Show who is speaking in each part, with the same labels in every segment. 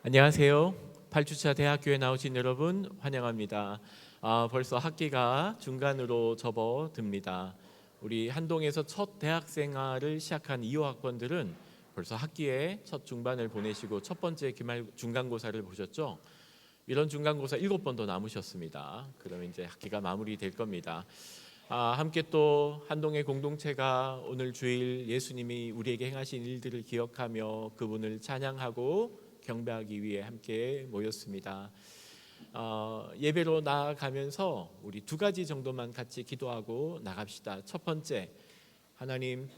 Speaker 1: 안녕하세요. 8주차 대학교에 나오신 여러분 환영합니다. 벌써 학기가 중간으로 접어듭니다. 우리 한동에서 첫 대학 생활을 시작한 2호 학번들은 벌써 학기에 첫 중반을 보내시고 첫 번째 기말 중간고사를 보셨죠? 이런 중간고사 7번도 남으셨습니다. 그러면 이제 학기가 마무리될 겁니다. 함께 또 한동의 공동체가 오늘 주일 예수님이 우리에게 행하신 일들을 기억하며 그분을 찬양하고 경배하기 위해 함께 모였습니다. 예배로 나아가면서 우리 두 가지 정도만 같이 기도하고 나갑시다. 첫 번째, 하나님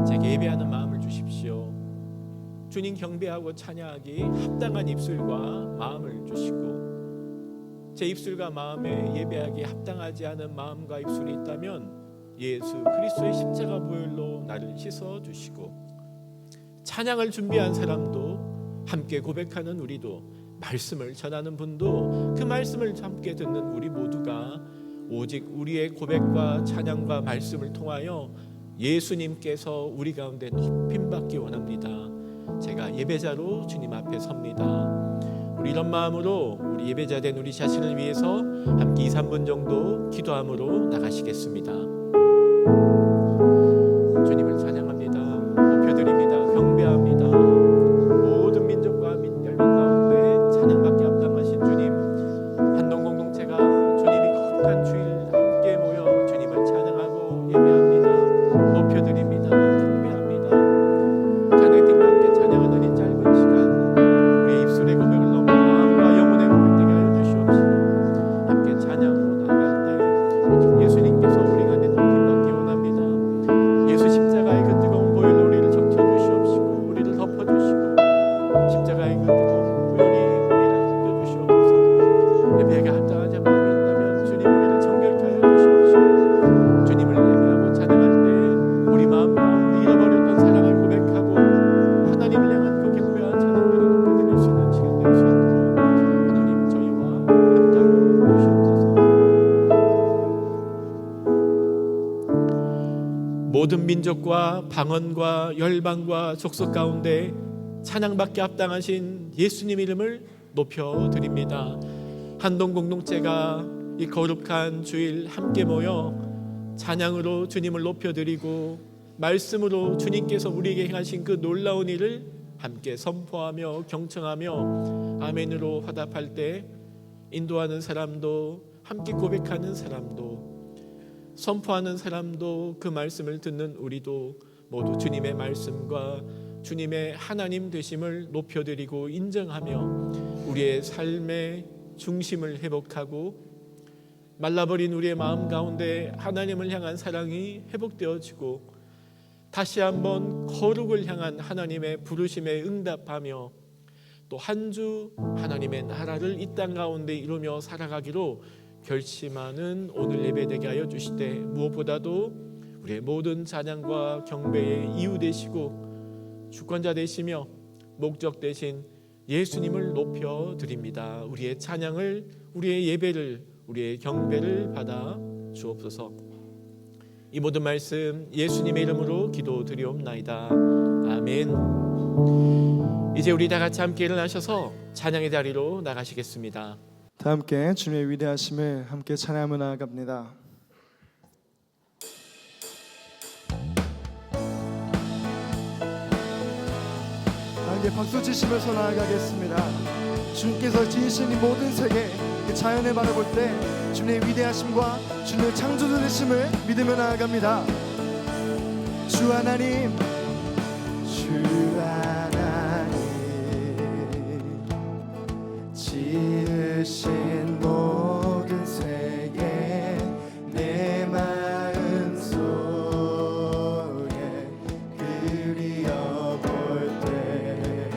Speaker 1: 제게 예배하는 마음을 주십시오. 주님 경배하고 찬양하기 합당한 입술과 마음을 주시고, 제 입술과 마음에 예배하기 합당하지 않은 마음과 입술이 있다면 예수 그리스도의 십자가 보혈로 나를 씻어 주시고, 찬양을 준비한 사람도 함께 고백하는 우리도, 말씀을 전하는 분도, 그 말씀을 함께 듣는 우리 모두가 오직 우리의 고백과 찬양과 말씀을 통하여 예수님께서 우리 가운데 높임받기 원합니다. 제가 예배자로 주님 앞에 섭니다. 우리 이런 마음으로 우리 예배자 된 우리 자신을 위해서 함께 2, 3분 정도 기도함으로 나가시겠습니다. 주님을 찬양합니다. 높여드립니다. 경배합니다. 모든 민족과 열방 가운데 찬양받기 합당하신 주님, 한동 공동체가 주님이 거룩한 주일 함께 모여 주님을 찬양하고 예배합니다. 높여드립니다. 경배합니다. 찬양의 뜻답게 찬양하는 이 짧은 시간, 우리의 입술의 고백을 넘어 마음과 영혼의 고백되게 하여 주시옵시고, 함께 찬양으로 나아갈 때 예수님께서 우리 가운데 높임받기 원합니다. 예수 십자가의 그 뜨거운 보혈로 우리를 적셔주시옵시고, 우리를 덮어주시고, 십자가의 그 뜨거운 보혈이 우리를 덮여주시옵소서. 예배에게 합당하지 마음이 있다면 주님 우리를 정결케 하여 주시옵시고, 주님을 예배하고 찬양할 때 우리 마음 가운데 잃어버렸던 사랑을 고백하고 하나님을 향한 그 경배와 찬양을 높여드릴 수 있는 시간 될 수 있도록 하나님 저희와 함께하여 주시옵소서. 모든 민족과 방언과 열방과 족속 가운데 찬양받기 합당하신 예수님 이름을 높여드립니다. 한동 공동체가 이 거룩한 주일 함께 모여 찬양으로 주님을 높여드리고 말씀으로 주님께서 우리에게 행하신 그 놀라운 일을 함께 선포하며 경청하며 아멘으로 화답할 때 인도하는 사람도, 함께 고백하는 사람도, 선포하는 사람도, 그 말씀을 듣는 우리도 모두 주님의 말씀과 주님의 하나님 되심을 높여드리고 인정하며 우리의 삶의 중심을 회복하고 말라버린 우리의 마음 가운데 하나님을 향한 사랑이 회복되어지고 다시 한번 거룩을 향한 하나님의 부르심에 응답하며 또 한 주 하나님의 나라를 이 땅 가운데 이루며 살아가기로 결심하는 오늘 예배되게 하여 주시되, 무엇보다도 우리의 모든 찬양과 경배의 이유 되시고 주권자 되시며 목적 되신 예수님을 높여드립니다. 우리의 찬양을, 우리의 예배를, 우리의 경배를 받아 주옵소서. 이 모든 말씀 예수님의 이름으로 기도드리옵나이다. 아멘. 이제 우리 다 같이 함께 일어나셔서 찬양의 자리로 나가시겠습니다.
Speaker 2: 다 함께 주님의 위대하심을 함께 찬양하며 나아갑니다. 함께 박수 치시면서 나아가겠습니다. 주님께서 지으신 이 모든 세계, 이 자연을 바라볼 때 주님의 위대하심과 주님의 창조주 되심을 믿으며 나아갑니다. 주 하나님, 주 하나님, 지으신 모든 세계 내 마음 속에 그리어볼 때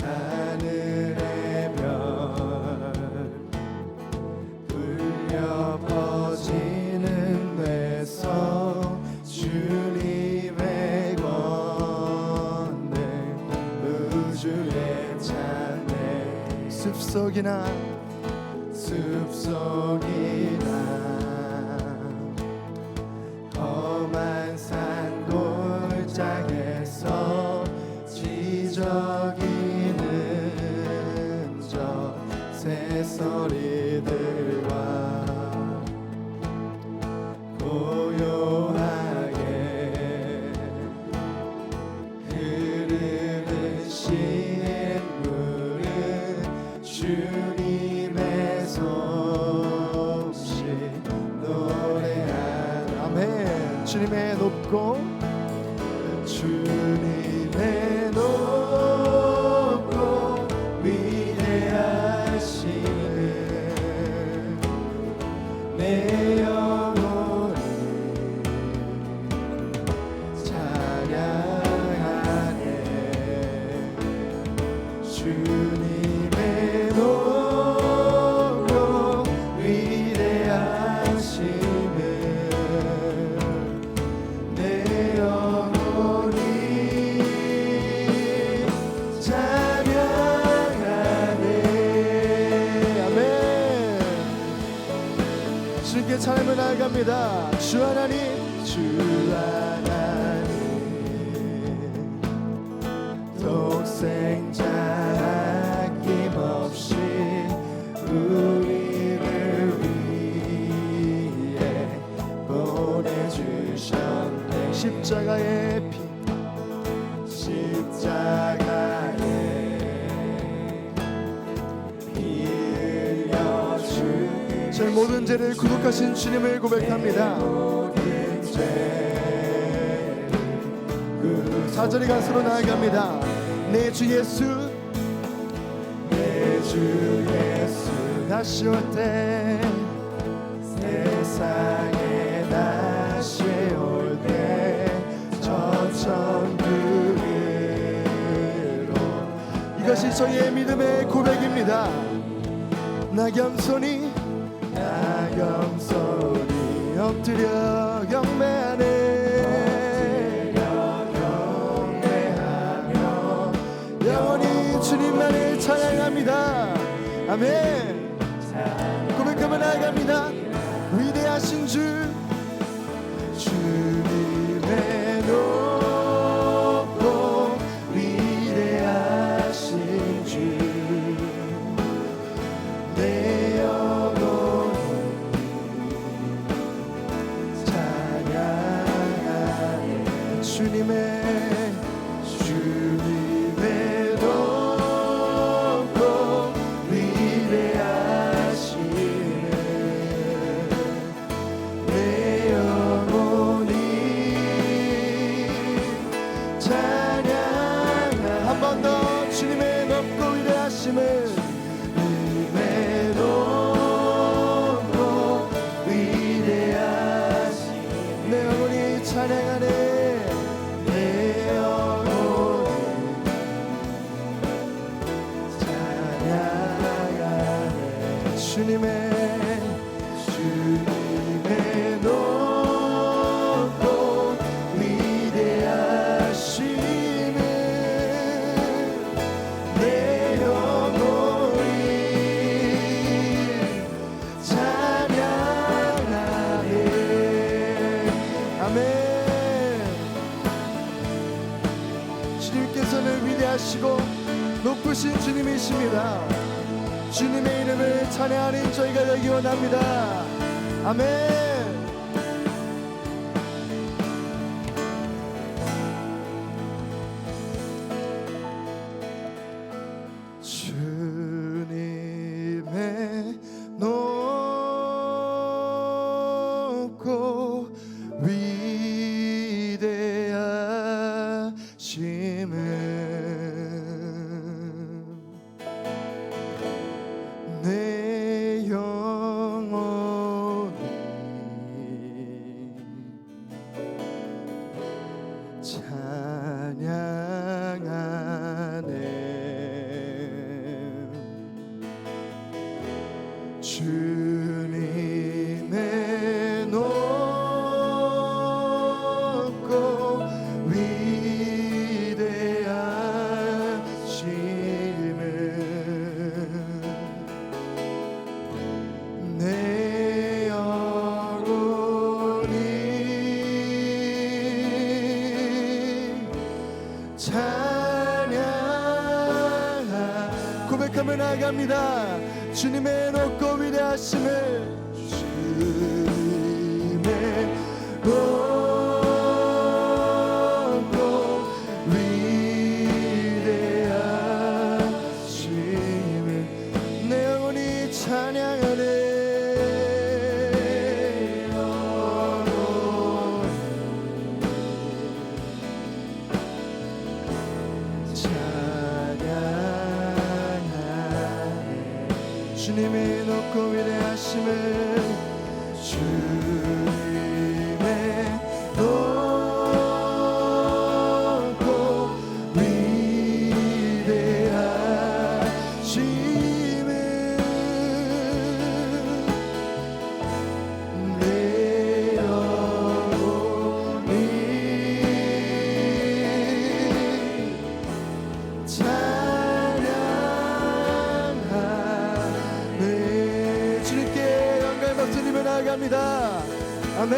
Speaker 2: 하늘의 별 울려 퍼지는 데서 주님의 권능 우주의 찬양 숲속이나 험한 산 골짜기에서 지적 나아갑니다. 주 하나님, 주 하나님, 독생자 아낌없이 우리를 위해 보내주셨네. 십자가의 피, 십자가의 피 흘려주 제 모든 죄를 구속하신 주님을 고백합니다. 4절의 가수로 나아갑니다. 내 주 예수, 내 주 예수 다시 올 때, 세상에 다시 올 때 저 천국으로. 이것이 저희의 믿음의 고백입니다. 나 겸손히 엎드려 경배하네. 영원히 주님만을 찬양합니다. 아멘. 고백하며 나아갑니다. 위대하신 주, 주님의 높고 위대하신 주, 내 영혼 찬양하네. 주님의 높고 위대하시네. 내 영혼이 찬양하네. 한 번 더 주님의 높고 위대하심을, 주님의 높고 위대하시네. 내 영혼이 찬양하네. 주님의 높고 위대하심을 내 영혼이 찬양하네. 아멘. 주님께서는 위대하시고 높으신 주님이십니다. 주님의 이름을 찬양하는 저희가 되기 원합니다. 아멘. 주님의 높고 위대하심을 내 영혼이 찬양하네. 주님의 높고 위대하심을 내 영혼이 찬양하. 고백하며 나아갑니다. 주님의 높고 위대하심을, 주님의 높고 위대하심을 내 영혼이 찬양하네. 주님의 높고 위대하심을, 주님의 높고 위대하심을 내 영혼이 찬양하네. 주님께 영광의 박수 드리며 나아갑니다. 아멘.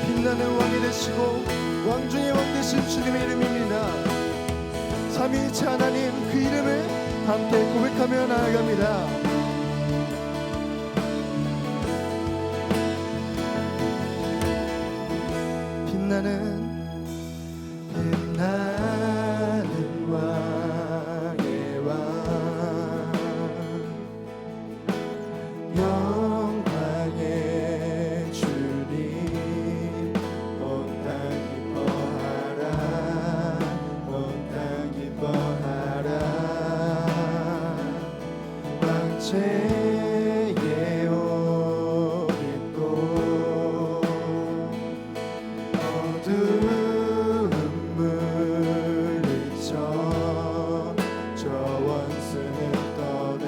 Speaker 2: 빛나는 왕이 되시고 왕 중의 왕 되신 주님의 이름입니다. 삼위일체 하나님 그 이름을 함께 고백하며 나아갑니다. 빛나는 왕의 왕 영광의 주님 온 땅 기뻐하라 온 땅 기뻐하라 왕체의 옷 입고 어두운 물리쳐 저 원수는 떠내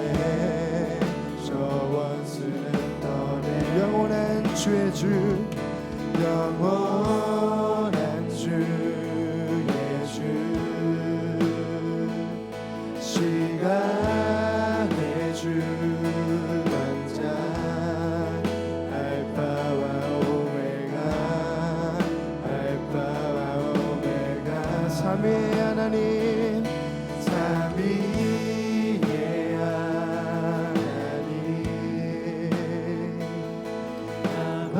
Speaker 2: 저 원수는 떠내 영원한 주의 주 영원한 주의 주 시간의 주 왕자 알파와 오메가 알파와 오메가 삼위의 하나님 삼위의 하나님 아바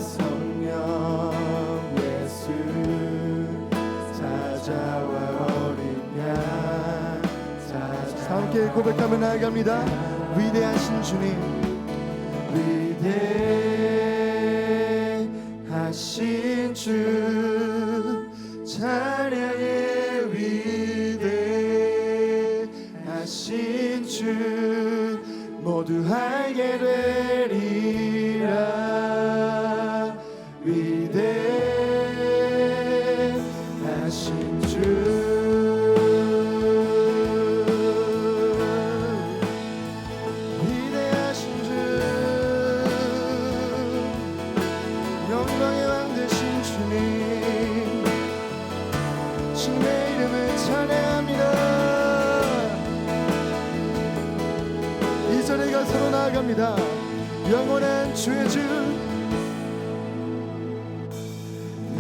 Speaker 2: 성령 예수 사자와 어린 양 함께 고백하며 나아갑니다. 위대하신 주님 위대하신 주 찬양의 위대하신 주 모두 알게 되리라 위대하신 주 위대하신 주 영광의 왕 되신 주님 주님의 이름을 찬양합니다. 이 자리에 가서 나아갑니다. 영원한 주의 주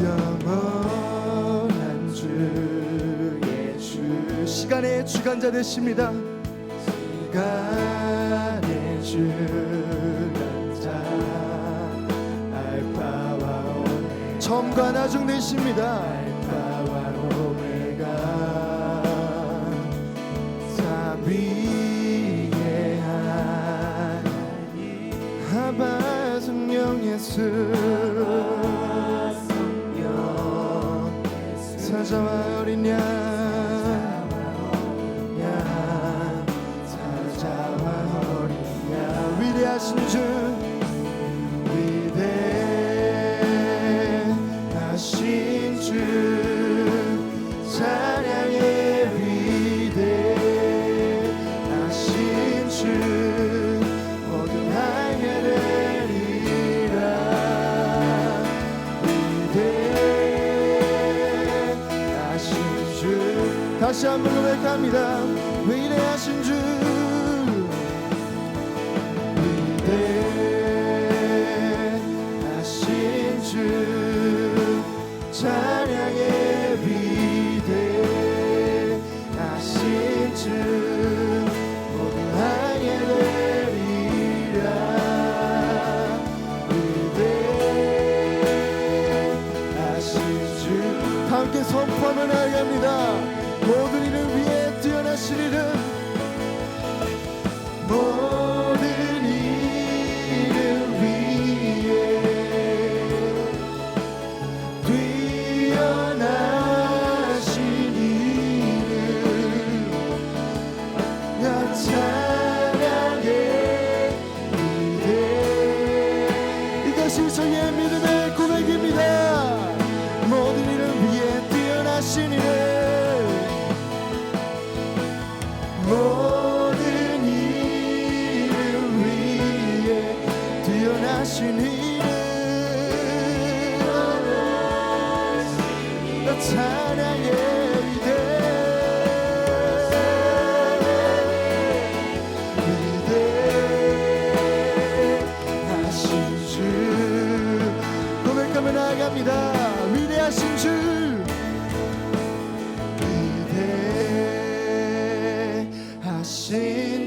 Speaker 2: 영원한 주의 주 시간의 주관자 되십니다. 시간의 주관자 알파와 오메가 처음과 나중 되십니다. 알파와 오메가 삼위의 하나님 아바 성령 예수 사자와 어린 양 사자와 어린 양 위대하신 주 위대하신 주 찬양의 위대하신 주 모두 알게 되리라 다시 한번 고백합니다. 위대하신 주 위대하신 주 찬양의 위대하신 주 모두 알게 되리라 위대하신 주 함께 선포하며 나아갑니다. 모든 이름 위에 뛰어나신 이름 모든 이름 위에 뛰어나신 이름 야 찬양의 위대 이것이 저의 믿음의 고백입니다. 모든 이름 위에 뛰어나신 이름 모든 이름 위에 뛰어나신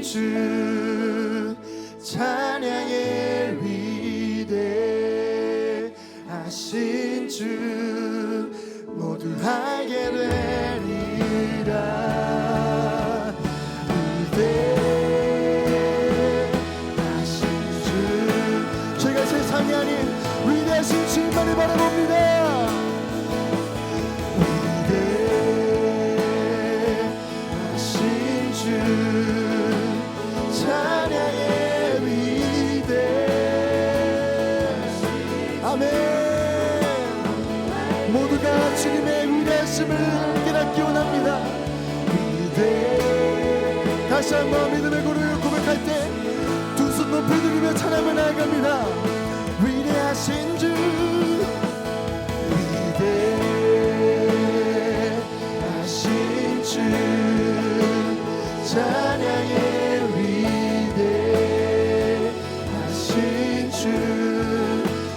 Speaker 2: 주 찬양의 위대하신 주 모두 알게 되리라. 위대하신 주, 제가 세상이 아닌 위대하신 주님만을 바라봅니다. 위대하신 주 찬양의 위대. 아멘. 모두가 주님의 위대하심을 깨닫기 원합니다. 위대. 다시 한번 믿음의 고백을 고백할 때 두 손 높이 들으며 찬양을 나아갑니다. 위대하신 주, 위대하신 주 찬양의 위대하신 주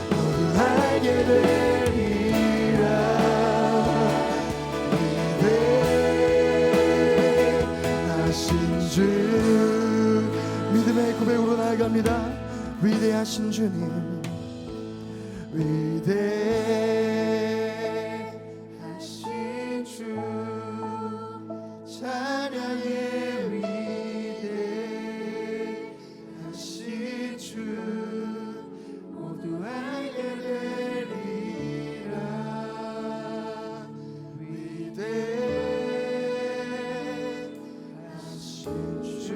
Speaker 2: 모두 알게 되리라. 위대하신 주, 믿음의 고백으로 나아갑니다. 위대하신 주님, 위대하신 주 찬양의 위대하신 주 모두 알게 되리라. 위대하신 주,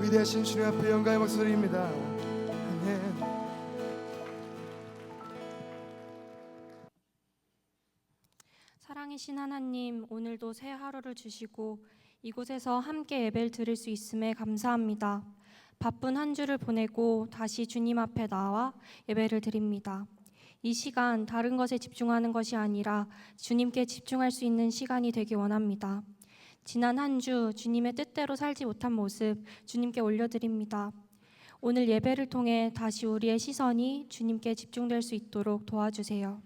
Speaker 2: 위대하신 주님 앞에 영광의 박수드립니다. 아멘.
Speaker 3: 사랑이신 하나님, 오늘도 새 하루를 주시고 이곳에서 함께 예배를 드릴 수 있음에 감사합니다. 바쁜 한 주를 보내고 다시 주님 앞에 나와 예배를 드립니다. 이 시간 다른 것에 집중하는 것이 아니라 주님께 집중할 수 있는 시간이 되기 원합니다. 지난 한 주 주님의 뜻대로 살지 못한 모습 주님께 올려드립니다. 오늘 예배를 통해 다시 우리의 시선이 주님께 집중될 수 있도록 도와주세요.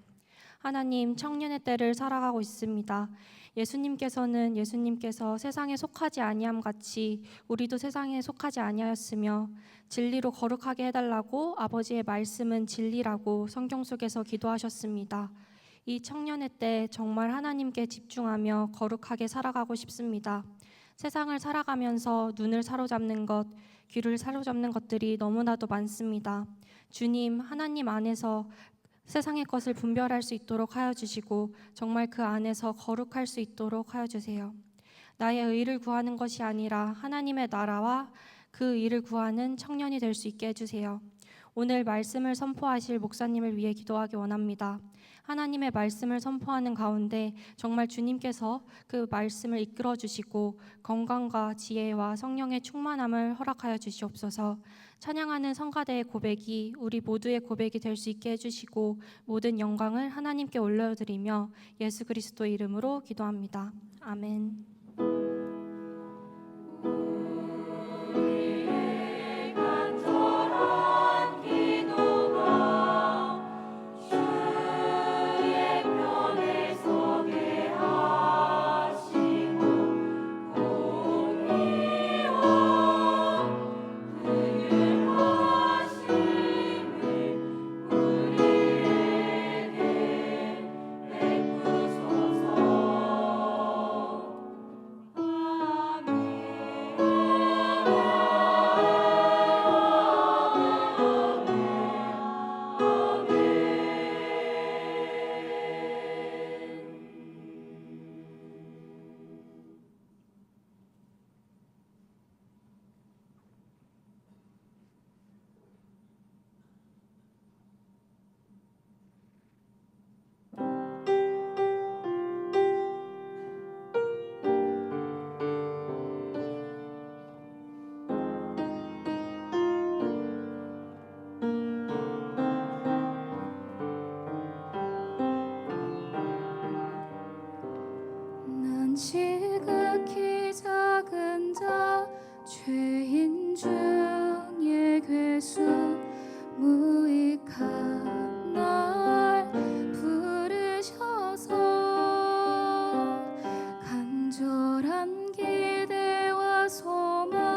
Speaker 3: 하나님, 청년의 때를 살아가고 있습니다. 예수님께서 세상에 속하지 아니함 같이 우리도 세상에 속하지 아니하였으며 진리로 거룩하게 해달라고 아버지의 말씀은 진리라고 성경 속에서 기도하셨습니다. 이 청년의 때 정말 하나님께 집중하며 거룩하게 살아가고 싶습니다. 세상을 살아가면서 눈을 사로잡는 것, 귀를 사로잡는 것들이 너무나도 많습니다. 주님, 하나님 안에서 세상의 것을 분별할 수 있도록 하여 주시고 정말 그 안에서 거룩할 수 있도록 하여 주세요. 나의 의를 구하는 것이 아니라 하나님의 나라와 그 의를 구하는 청년이 될 수 있게 해주세요. 오늘 말씀을 선포하실 목사님을 위해 기도하기 원합니다. 하나님의 말씀을 선포하는 가운데 정말 주님께서 그 말씀을 이끌어 주시고 건강과 지혜와 성령의 충만함을 허락하여 주시옵소서. 찬양하는 성가대의 고백이 우리 모두의 고백이 될 수 있게 해주시고 모든 영광을 하나님께 올려드리며 예수 그리스도 이름으로 기도합니다. 아멘.
Speaker 4: 지극히 작은 자 죄인 중에 괴수 무익한 날 부르셔서 간절한 기대와 소망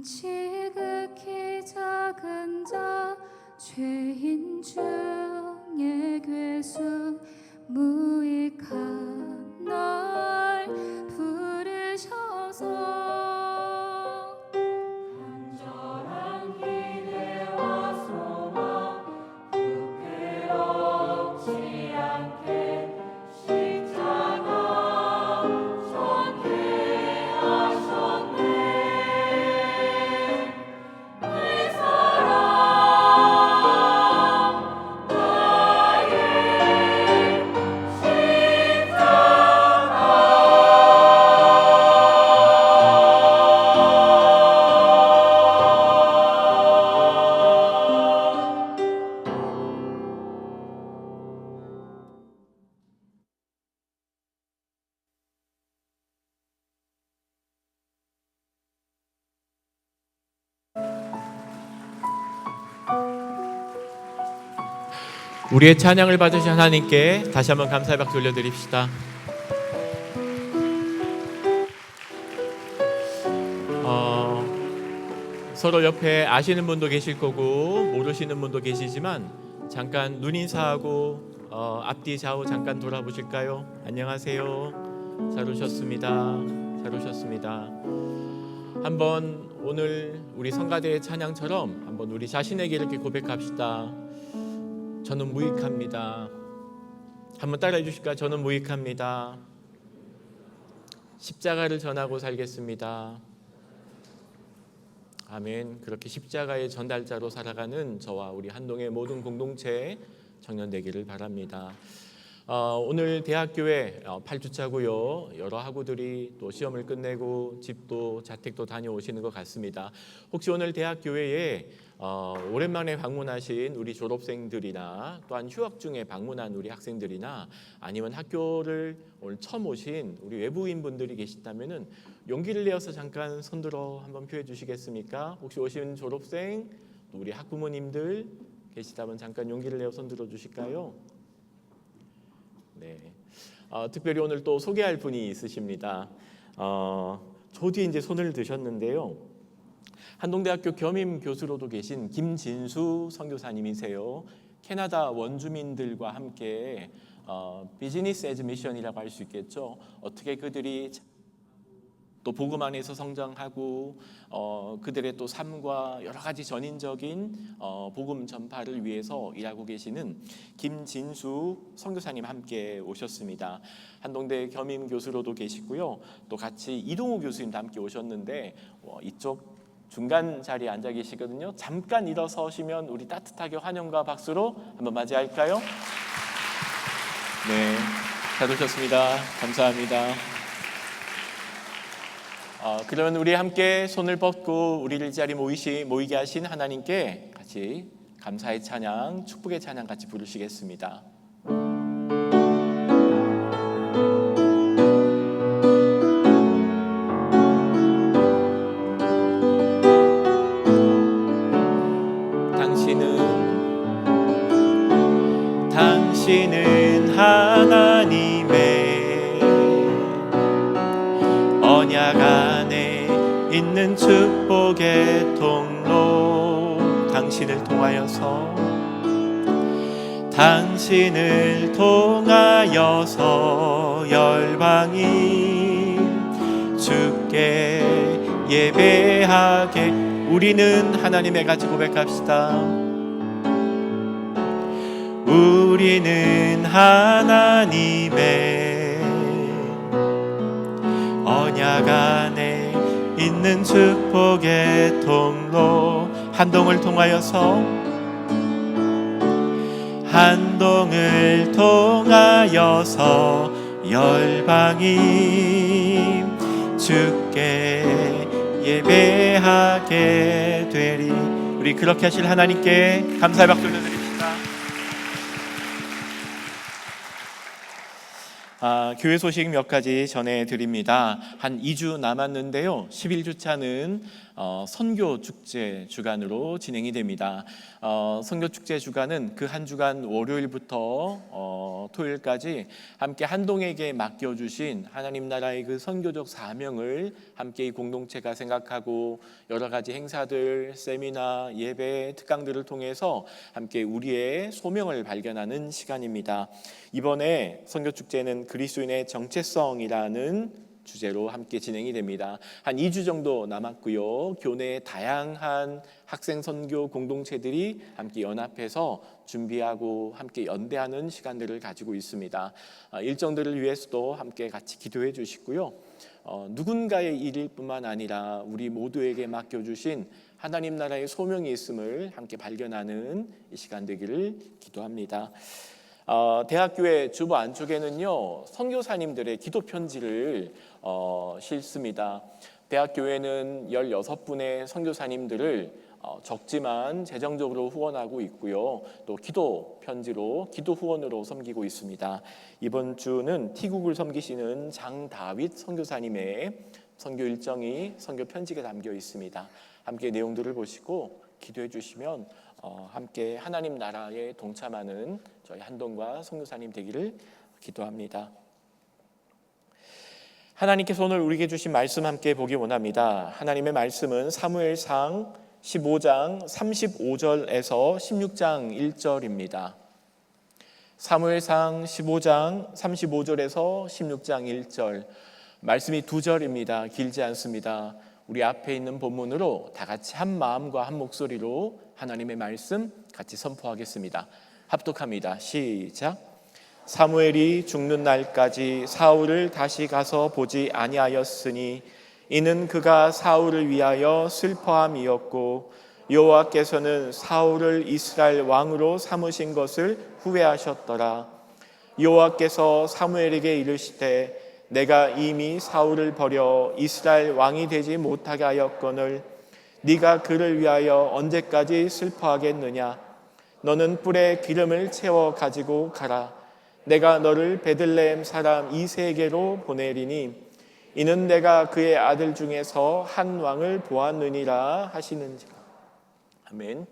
Speaker 4: 지극히 작은 자 죄인 중에 괴수 무익한 날 부르셔서
Speaker 1: 우리의 찬양을 받으신 하나님께 다시 한번 감사의 박수 올려드립시다. 서로 옆에 아시는 분도 계실 거고 모르시는 분도 계시지만 잠깐 눈인사하고 앞뒤 좌우 잠깐 돌아보실까요? 안녕하세요. 잘 오셨습니다. 잘 오셨습니다. 한번 오늘 우리 성가대의 찬양처럼 한번 우리 자신에게 이렇게 고백합시다. 저는 무익합니다. 한번 따라해 주실까요? 저는 무익합니다. 십자가를 전하고 살겠습니다. 아멘. 그렇게 십자가의 전달자로 살아가는 저와 우리 한동의 모든 공동체 청년 되기를 바랍니다. 오늘 대학교에 8주차고요. 여러 학우들이 또 시험을 끝내고 집도 자택도 다녀오시는 것 같습니다. 혹시 오늘 대학교회에 오랜만에 방문하신 우리 졸업생들이나 또한 휴학 중에 방문한 우리 학생들이나 아니면 학교를 오늘 처음 오신 우리 외부인 분들이 계시다면은 용기를 내어서 잠깐 손들어 한번 표해 주시겠습니까? 혹시 오신 졸업생 또 우리 학부모님들 계시다면 잠깐 용기를 내어 손들어 주실까요? 네. 특별히 오늘 또 소개할 분이 있으십니다. 저 뒤에 이제 손을 드셨는데요. 한동대학교 겸임 교수로도 계신 김진수 선교사님이세요. 캐나다 원주민들과 함께 비즈니스 에즈 미션이라고 할 수 있겠죠. 어떻게 그들이 또 복음 안에서 성장하고 그들의 또 삶과 여러 가지 전인적인 복음 전파를 위해서 일하고 계시는 김진수 선교사님 함께 오셨습니다. 한동대 겸임 교수로도 계시고요. 또 같이 이동우 교수님도 함께 오셨는데 이쪽 중간 자리에 앉아 계시거든요. 잠깐 일어서시면 우리 따뜻하게 환영과 박수로 한번 맞이할까요? 네, 잘 오셨습니다. 감사합니다. 그러면 우리 함께 손을 뻗고 우리를 이 자리에 모이게 하신 하나님께 같이 감사의 찬양, 축복의 찬양 같이 부르시겠습니다. 당신은 하나님의 언약 안에 있는 축복의 통로. 당신을 통하여서 열방이 주께 예배하게. 우리는 하나님의 같이 고백합시다. 우리는 하나님의 언약 안에 있는 축복의 통로. 한동을 통하여서 열방이 주께 예배하게 되리. 우리 그렇게 하실 하나님께 감사의 박수 올려드립니다. 교회 소식 몇 가지 전해드립니다. 한 2주 남았는데요. 11주차는 선교 축제 주간으로 진행이 됩니다. 선교 축제 주간은 그 한 주간 월요일부터 토요일까지 함께 한동에게 맡겨주신 하나님 나라의 그 선교적 사명을 함께 이 공동체가 생각하고 여러 가지 행사들, 세미나, 예배, 특강들을 통해서 함께 우리의 소명을 발견하는 시간입니다. 이번에 선교 축제는 그리스도인의 정체성이라는 주제로 함께 진행이 됩니다. 한 2주 정도 남았고요. 교내의 다양한 학생 선교 공동체들이 함께 연합해서 준비하고 함께 연대하는 시간들을 가지고 있습니다. 일정들을 위해서도 함께 같이 기도해 주시고요. 누군가의 일일 뿐만 아니라 우리 모두에게 맡겨주신 하나님 나라의 소명이 있음을 함께 발견하는 이 시간 되기를 기도합니다. 대학교의 주보 안쪽에는요, 선교사님들의 기도 편지를 실습니다. 대학교회는 16분의 선교사님들을 적지만 재정적으로 후원하고 있고요. 또 기도 편지로 기도 후원으로 섬기고 있습니다. 이번 주는 티국을 섬기시는 장다윗 선교사님의 선교 일정이 선교 편지가 담겨 있습니다. 함께 내용들을 보시고 기도해 주시면 함께 하나님 나라에 동참하는 저희 한동과 선교사님 되기를 기도합니다. 하나님께서 오늘 우리에게 주신 말씀 함께 보기 원합니다. 하나님의 말씀은 사무엘상 15장 35절에서 16장 1절입니다. 사무엘상 15장 35절에서 16장 1절, 말씀이 2절입니다. 길지 않습니다. 우리 앞에 있는 본문으로 다 같이 한 마음과 한 목소리로 하나님의 말씀 같이 선포하겠습니다. 합독합니다. 시작. 사무엘이 죽는 날까지 사울을 다시 가서 보지 아니하였으니 이는 그가 사울을 위하여 슬퍼함이었고 여호와께서는 사울을 이스라엘 왕으로 삼으신 것을 후회하셨더라. 여호와께서 사무엘에게 이르시되 내가 이미 사울을 버려 이스라엘 왕이 되지 못하게 하였거늘 네가 그를 위하여 언제까지 슬퍼하겠느냐. 너는 뿔에 기름을 채워 가지고 가라. 내가 너를 베들레헴 사람 이새에게로 보내리니 이는 내가 그의 아들 중에서 한 왕을 보았느니라 하시는지라. 아멘.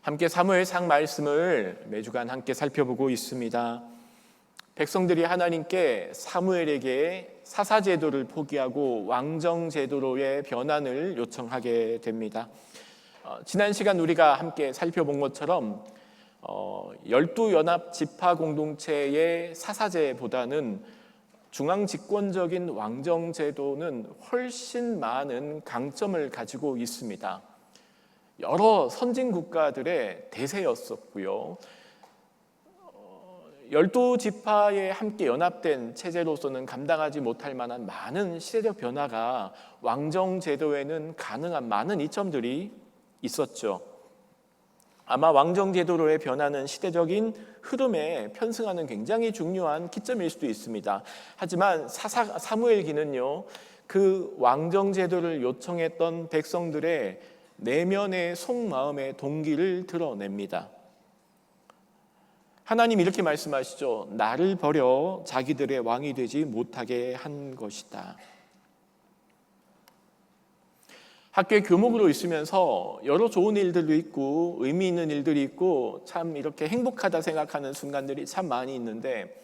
Speaker 1: 함께 사무엘상 말씀을 매주간 함께 살펴보고 있습니다. 백성들이 하나님께 사무엘에게 사사제도를 포기하고 왕정제도로의 변환을 요청하게 됩니다. 지난 시간 우리가 함께 살펴본 것처럼 12연합 지파공동체의 사사제보다는 중앙집권적인 왕정제도는 훨씬 많은 강점을 가지고 있습니다. 여러 선진국가들의 대세였었고요. 12지파에 함께 연합된 체제로서는 감당하지 못할 만한 많은 시대적 변화가 왕정제도에는 가능한 많은 이점들이 있었죠. 아마 왕정제도로의 변화는 시대적인 흐름에 편승하는 굉장히 중요한 기점일 수도 있습니다. 하지만 사무엘기는요, 그 왕정제도를 요청했던 백성들의 내면의 속마음의 동기를 드러냅니다. 하나님 이렇게 말씀하시죠. 나를 버려 자기들의 왕이 되지 못하게 한 것이다. 학교에 교목으로 있으면서 여러 좋은 일들도 있고 의미 있는 일들이 있고 참 이렇게 행복하다 생각하는 순간들이 참 많이 있는데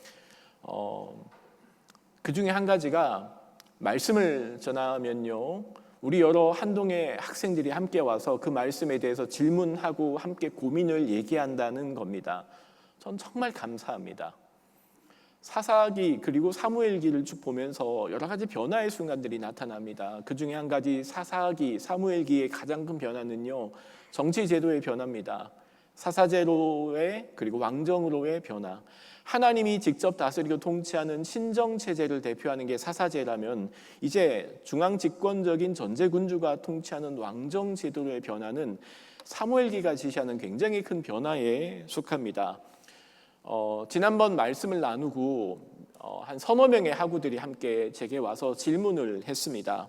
Speaker 1: 그 중에 한 가지가 말씀을 전하면요, 우리 여러 한동의 학생들이 함께 와서 그 말씀에 대해서 질문하고 함께 고민을 얘기한다는 겁니다. 전 정말 감사합니다. 사사기 그리고 사무엘기를 쭉 보면서 여러 가지 변화의 순간들이 나타납니다. 그 중에 한 가지 사사기, 사무엘기의 가장 큰 변화는요, 정치 제도의 변화입니다. 사사제로의 그리고 왕정으로의 변화. 하나님이 직접 다스리고 통치하는 신정체제를 대표하는 게 사사제라면 이제 중앙집권적인 전제군주가 통치하는 왕정제도의 변화는 사무엘기가 지시하는 굉장히 큰 변화에 속합니다. 지난번 말씀을 나누고 한 서너 명의 학우들이 함께 제게 와서 질문을 했습니다.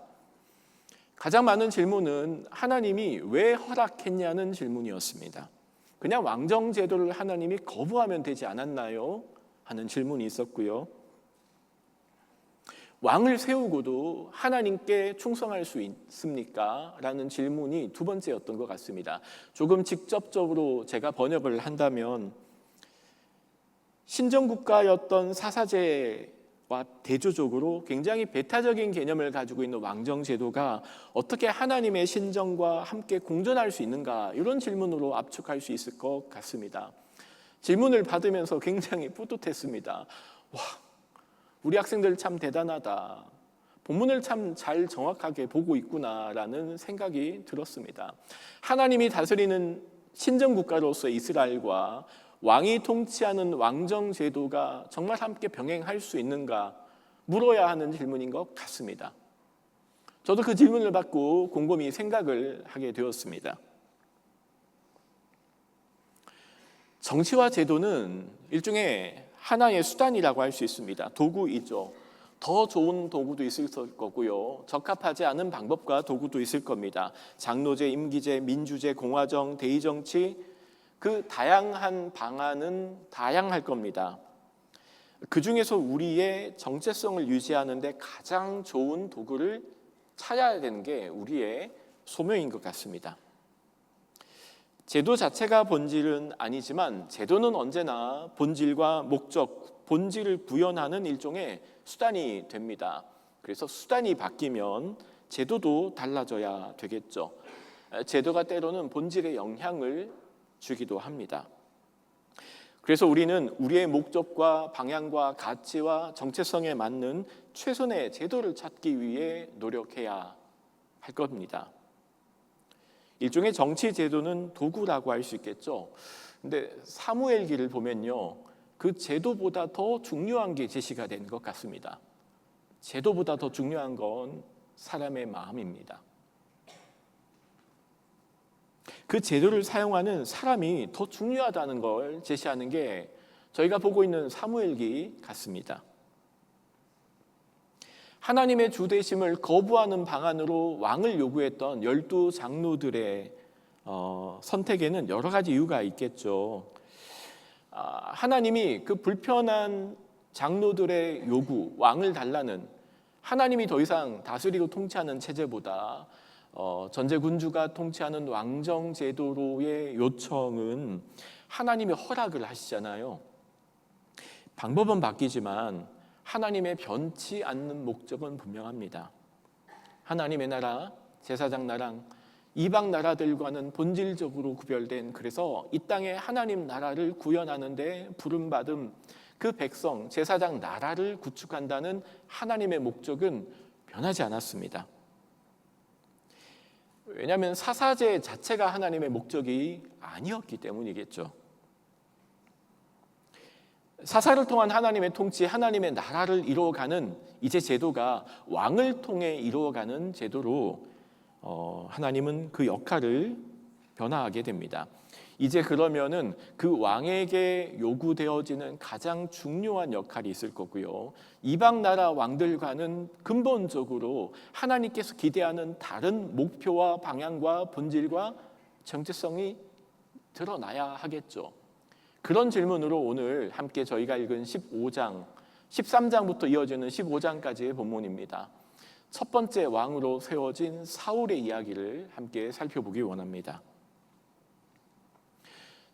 Speaker 1: 가장 많은 질문은 하나님이 왜 허락했냐는 질문이었습니다. 그냥 왕정제도를 하나님이 거부하면 되지 않았나요? 하는 질문이 있었고요. 왕을 세우고도 하나님께 충성할 수 있습니까? 라는 질문이 두 번째였던 것 같습니다. 조금 직접적으로 제가 번역을 한다면 신정국가였던 사사제와 대조적으로 굉장히 배타적인 개념을 가지고 있는 왕정제도가 어떻게 하나님의 신정과 함께 공존할 수 있는가, 이런 질문으로 압축할 수 있을 것 같습니다. 질문을 받으면서 굉장히 뿌듯했습니다. 와, 우리 학생들 참 대단하다. 본문을 참 잘 정확하게 보고 있구나라는 생각이 들었습니다. 하나님이 다스리는 신정국가로서 이스라엘과 왕이 통치하는 왕정제도가 정말 함께 병행할 수 있는가 물어야 하는 질문인 것 같습니다. 저도 그 질문을 받고 곰곰이 생각을 하게 되었습니다. 정치와 제도는 일종의 하나의 수단이라고 할 수 있습니다. 도구이죠. 더 좋은 도구도 있을 거고요. 적합하지 않은 방법과 도구도 있을 겁니다. 장로제, 임기제, 민주제, 공화정, 대의정치, 그 다양한 방안은 다양할 겁니다. 그 중에서 우리의 정체성을 유지하는 데 가장 좋은 도구를 찾아야 되는 게 우리의 소명인 것 같습니다. 제도 자체가 본질은 아니지만 제도는 언제나 본질과 목적, 본질을 구현하는 일종의 수단이 됩니다. 그래서 수단이 바뀌면 제도도 달라져야 되겠죠. 제도가 때로는 본질에 영향을 주기도 합니다. 그래서 우리는 우리의 목적과 방향과 가치와 정체성에 맞는 최선의 제도를 찾기 위해 노력해야 할 겁니다. 일종의 정치 제도는 도구라고 할 수 있겠죠. 근데 사무엘기를 보면요, 그 제도보다 더 중요한 게 제시가 된 것 같습니다. 제도보다 더 중요한 건 사람의 마음입니다. 그 제도를 사용하는 사람이 더 중요하다는 걸 제시하는 게 저희가 보고 있는 사무엘기 같습니다. 하나님의 주대심을 거부하는 방안으로 왕을 요구했던 12 장로들의 선택에는 여러 가지 이유가 있겠죠. 하나님이 그 불편한 장로들의 요구, 왕을 달라는, 하나님이 더 이상 다스리고 통치하는 체제보다 전제군주가 통치하는 왕정제도로의 요청은 하나님이 허락을 하시잖아요. 방법은 바뀌지만 하나님의 변치 않는 목적은 분명합니다. 하나님의 나라, 제사장 나라, 이방 나라들과는 본질적으로 구별된, 그래서 이 땅에 하나님 나라를 구현하는 데 부름받은 그 백성, 제사장 나라를 구축한다는 하나님의 목적은 변하지 않았습니다. 왜냐하면 사사제 자체가 하나님의 목적이 아니었기 때문이겠죠. 사사를 통한 하나님의 통치, 하나님의 나라를 이루어가는 이제 제도가 왕을 통해 이루어가는 제도로 하나님은 그 역할을 변화하게 됩니다. 이제 그러면은 그 왕에게 요구되어지는 가장 중요한 역할이 있을 거고요. 이방 나라 왕들과는 근본적으로 하나님께서 기대하는 다른 목표와 방향과 본질과 정체성이 드러나야 하겠죠. 그런 질문으로 오늘 함께 저희가 읽은 15장, 13장부터 이어지는 15장까지의 본문입니다. 첫 번째 왕으로 세워진 사울의 이야기를 함께 살펴보기 원합니다.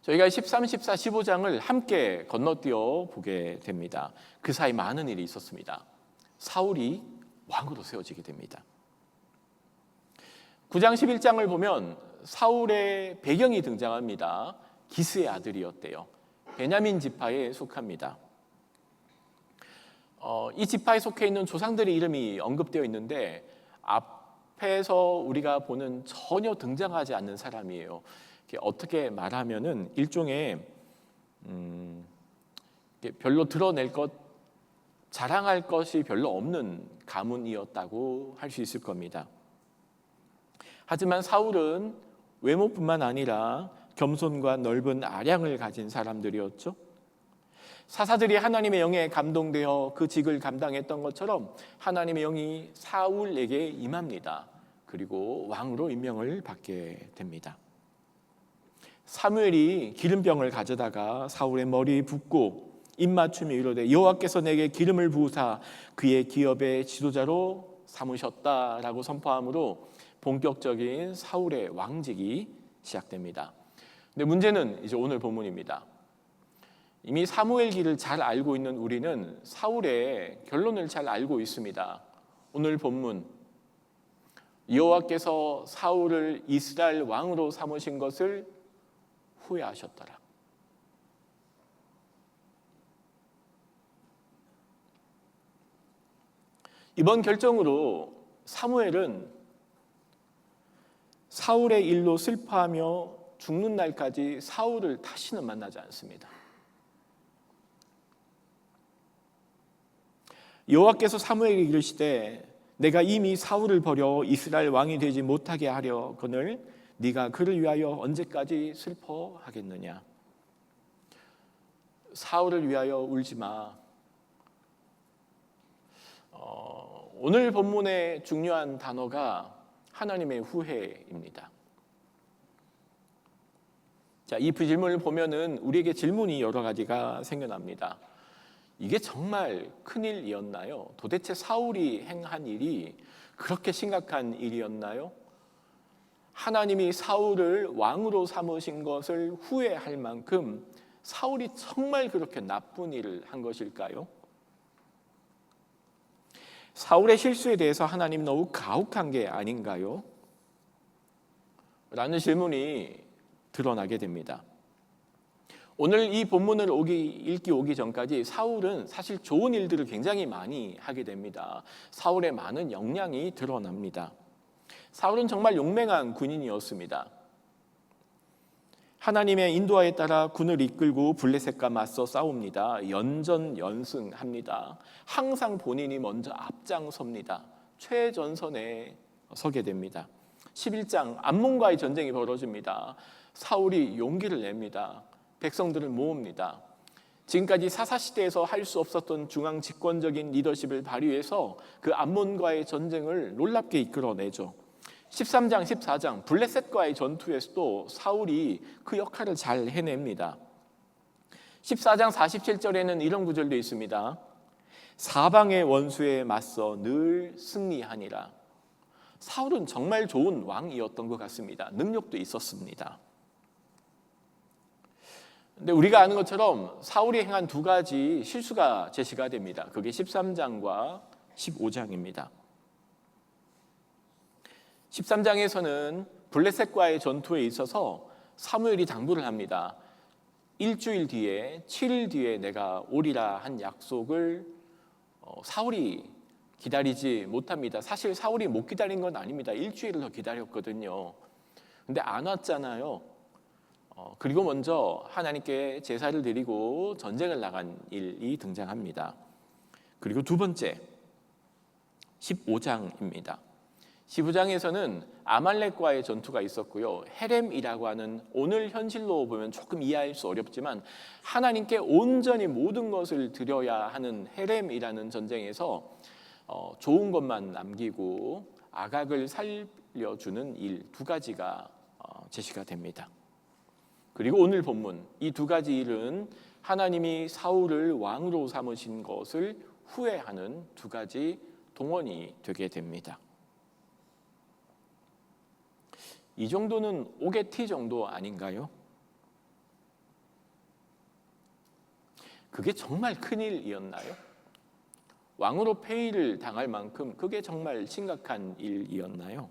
Speaker 1: 저희가 13, 14, 15장을 함께 건너뛰어 보게 됩니다. 그 사이 많은 일이 있었습니다. 사울이 왕으로 세워지게 됩니다. 9장 11장을 보면 사울의 배경이 등장합니다. 기스의 아들이었대요. 베냐민 지파에 속합니다. 이 지파에 속해 있는 조상들의 이름이 언급되어 있는데 앞에서 우리가 보는 전혀 등장하지 않는 사람이에요. 어떻게 말하면은 일종의 별로 드러낼 것, 자랑할 것이 별로 없는 가문이었다고 할 수 있을 겁니다. 하지만 사울은 외모뿐만 아니라 겸손과 넓은 아량을 가진 사람들이었죠. 사사들이 하나님의 영에 감동되어 그 직을 감당했던 것처럼 하나님의 영이 사울에게 임합니다. 그리고 왕으로 임명을 받게 됩니다. 사무엘이 기름병을 가져다가 사울의 머리에 붓고 입맞춤이 이르되 여호와께서 내게 기름을 부으사 그의 기업의 지도자로 삼으셨다라고 선포함으로 본격적인 사울의 왕직이 시작됩니다. 근데 문제는 이제 오늘 본문입니다. 이미 사무엘기를 잘 알고 있는 우리는 사울의 결론을 잘 알고 있습니다. 오늘 본문 여호와께서 사울을 이스라엘 왕으로 삼으신 것을 후회하셨더라. 이번 결정으로 사무엘은 사울의 일로 슬퍼하며 죽는 날까지 사울을 다시는 만나지 않습니다. 여호와께서 사무엘에게 이르시되 내가 이미 사울을 버려 이스라엘 왕이 되지 못하게 하려거늘 네가 그를 위하여 언제까지 슬퍼하겠느냐. 사울을 위하여 울지 마. 오늘 본문의 중요한 단어가 하나님의 후회입니다. 자, 이 질문을 보면은 우리에게 질문이 여러 가지가 생겨납니다. 이게 정말 큰일이었나요? 도대체 사울이 행한 일이 그렇게 심각한 일이었나요? 하나님이 사울을 왕으로 삼으신 것을 후회할 만큼 사울이 정말 그렇게 나쁜 일을 한 것일까요? 사울의 실수에 대해서 하나님 너무 가혹한 게 아닌가요? 라는 질문이 드러나게 됩니다. 오늘 이 본문을 읽기 오기 전까지 사울은 사실 좋은 일들을 굉장히 많이 하게 됩니다. 사울의 많은 역량이 드러납니다. 사울은 정말 용맹한 군인이었습니다. 하나님의 인도하에 따라 군을 이끌고 블레셋과 맞서 싸웁니다. 연전연승합니다. 항상 본인이 먼저 앞장섭니다. 최전선에 서게 됩니다. 11장 암몬과의 전쟁이 벌어집니다. 사울이 용기를 냅니다. 백성들을 모읍니다. 지금까지 사사시대에서 할 수 없었던 중앙 집권적인 리더십을 발휘해서 그 암몬과의 전쟁을 놀랍게 이끌어내죠. 13장, 14장 블레셋과의 전투에서도 사울이 그 역할을 잘 해냅니다. 14장 47절에는 이런 구절도 있습니다. 사방의 원수에 맞서 늘 승리하니라. 사울은 정말 좋은 왕이었던 것 같습니다. 능력도 있었습니다. 근데 우리가 아는 것처럼 사울이 행한 두 가지 실수가 제시가 됩니다. 그게 13장과 15장입니다. 13장에서는 블레셋과의 전투에 있어서 사무엘이 당부를 합니다. 일주일 뒤에 7일 뒤에 내가 오리라 한 약속을 사울이 기다리지 못합니다. 사실 사울이 못 기다린 건 아닙니다. 일주일을 더 기다렸거든요. 근데 안 왔잖아요. 그리고 먼저 하나님께 제사를 드리고 전쟁을 나간 일이 등장합니다. 그리고 두 번째 15장입니다. 15장에서는 아말렉과의 전투가 있었고요. 헤렘이라고 하는 오늘 현실로 보면 조금 이해할 수 어렵지만 하나님께 온전히 모든 것을 드려야 하는 헤렘이라는 전쟁에서 좋은 것만 남기고 아각을 살려주는 일 두 가지가 제시가 됩니다. 그리고 오늘 본문 이 두 가지 일은 하나님이 사울을 왕으로 삼으신 것을 후회하는 두 가지 동원이 되게 됩니다. 이 정도는 오게티 정도 아닌가요? 그게 정말 큰일이었나요? 왕으로 폐위를 당할 만큼 그게 정말 심각한 일이었나요?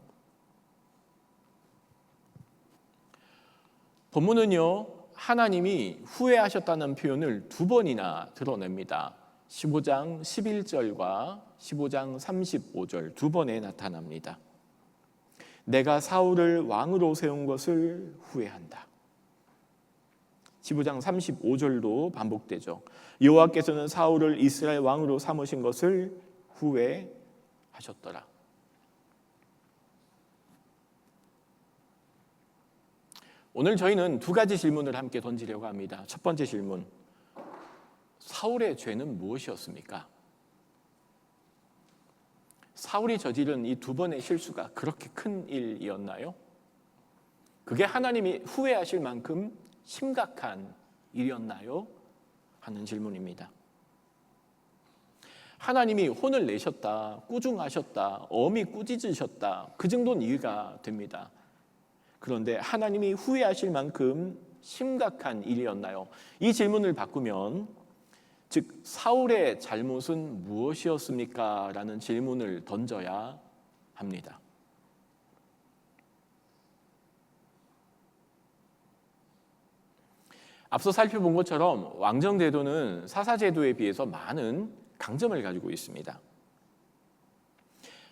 Speaker 1: 본문은요, 하나님이 후회하셨다는 표현을 두 번이나 드러냅니다. 15장 11절과 15장 35절 두 번에 나타납니다. 내가 사울을 왕으로 세운 것을 후회한다. 15장 35절도 반복되죠. 여호와께서는 사울을 이스라엘 왕으로 삼으신 것을 후회하셨더라. 오늘 저희는 두 가지 질문을 함께 던지려고 합니다. 첫 번째 질문, 사울의 죄는 무엇이었습니까? 사울이 저지른 이 두 번의 실수가 그렇게 큰 일이었나요? 그게 하나님이 후회하실 만큼 심각한 일이었나요? 하는 질문입니다. 하나님이 혼을 내셨다, 꾸중하셨다, 엄히 꾸짖으셨다, 그 정도는 이해가 됩니다. 그런데 하나님이 후회하실 만큼 심각한 일이었나요? 이 질문을 바꾸면, 즉 사울의 잘못은 무엇이었습니까? 라는 질문을 던져야 합니다. 앞서 살펴본 것처럼 왕정제도는 사사제도에 비해서 많은 강점을 가지고 있습니다.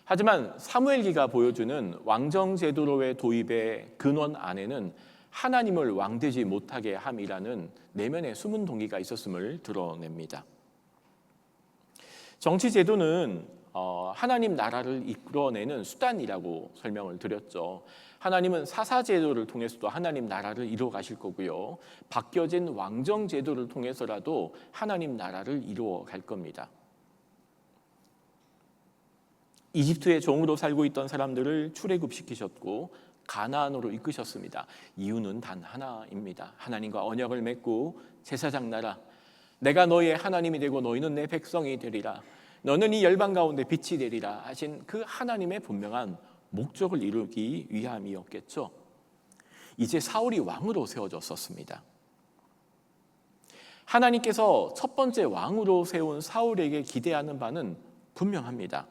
Speaker 1: 하지만 사무엘기가 보여주는 왕정제도로의 도입의 근원 안에는 하나님을 왕되지 못하게 함이라는 내면의 숨은 동기가 있었음을 드러냅니다. 정치제도는 하나님 나라를 이끌어내는 수단이라고 설명을 드렸죠. 하나님은 사사제도를 통해서도 하나님 나라를 이루어 가실 거고요. 바뀌어진 왕정제도를 통해서라도 하나님 나라를 이루어 갈 겁니다. 이집트의 종으로 살고 있던 사람들을 출애굽시키셨고 가나안으로 이끄셨습니다. 이유는 단 하나입니다. 하나님과 언약을 맺고 제사장 나라, 내가 너희의 하나님이 되고 너희는 내 백성이 되리라, 너는 이 열방 가운데 빛이 되리라 하신 그 하나님의 분명한 목적을 이루기 위함이었겠죠. 이제 사울이 왕으로 세워졌었습니다. 하나님께서 첫 번째 왕으로 세운 사울에게 기대하는 바는 분명합니다.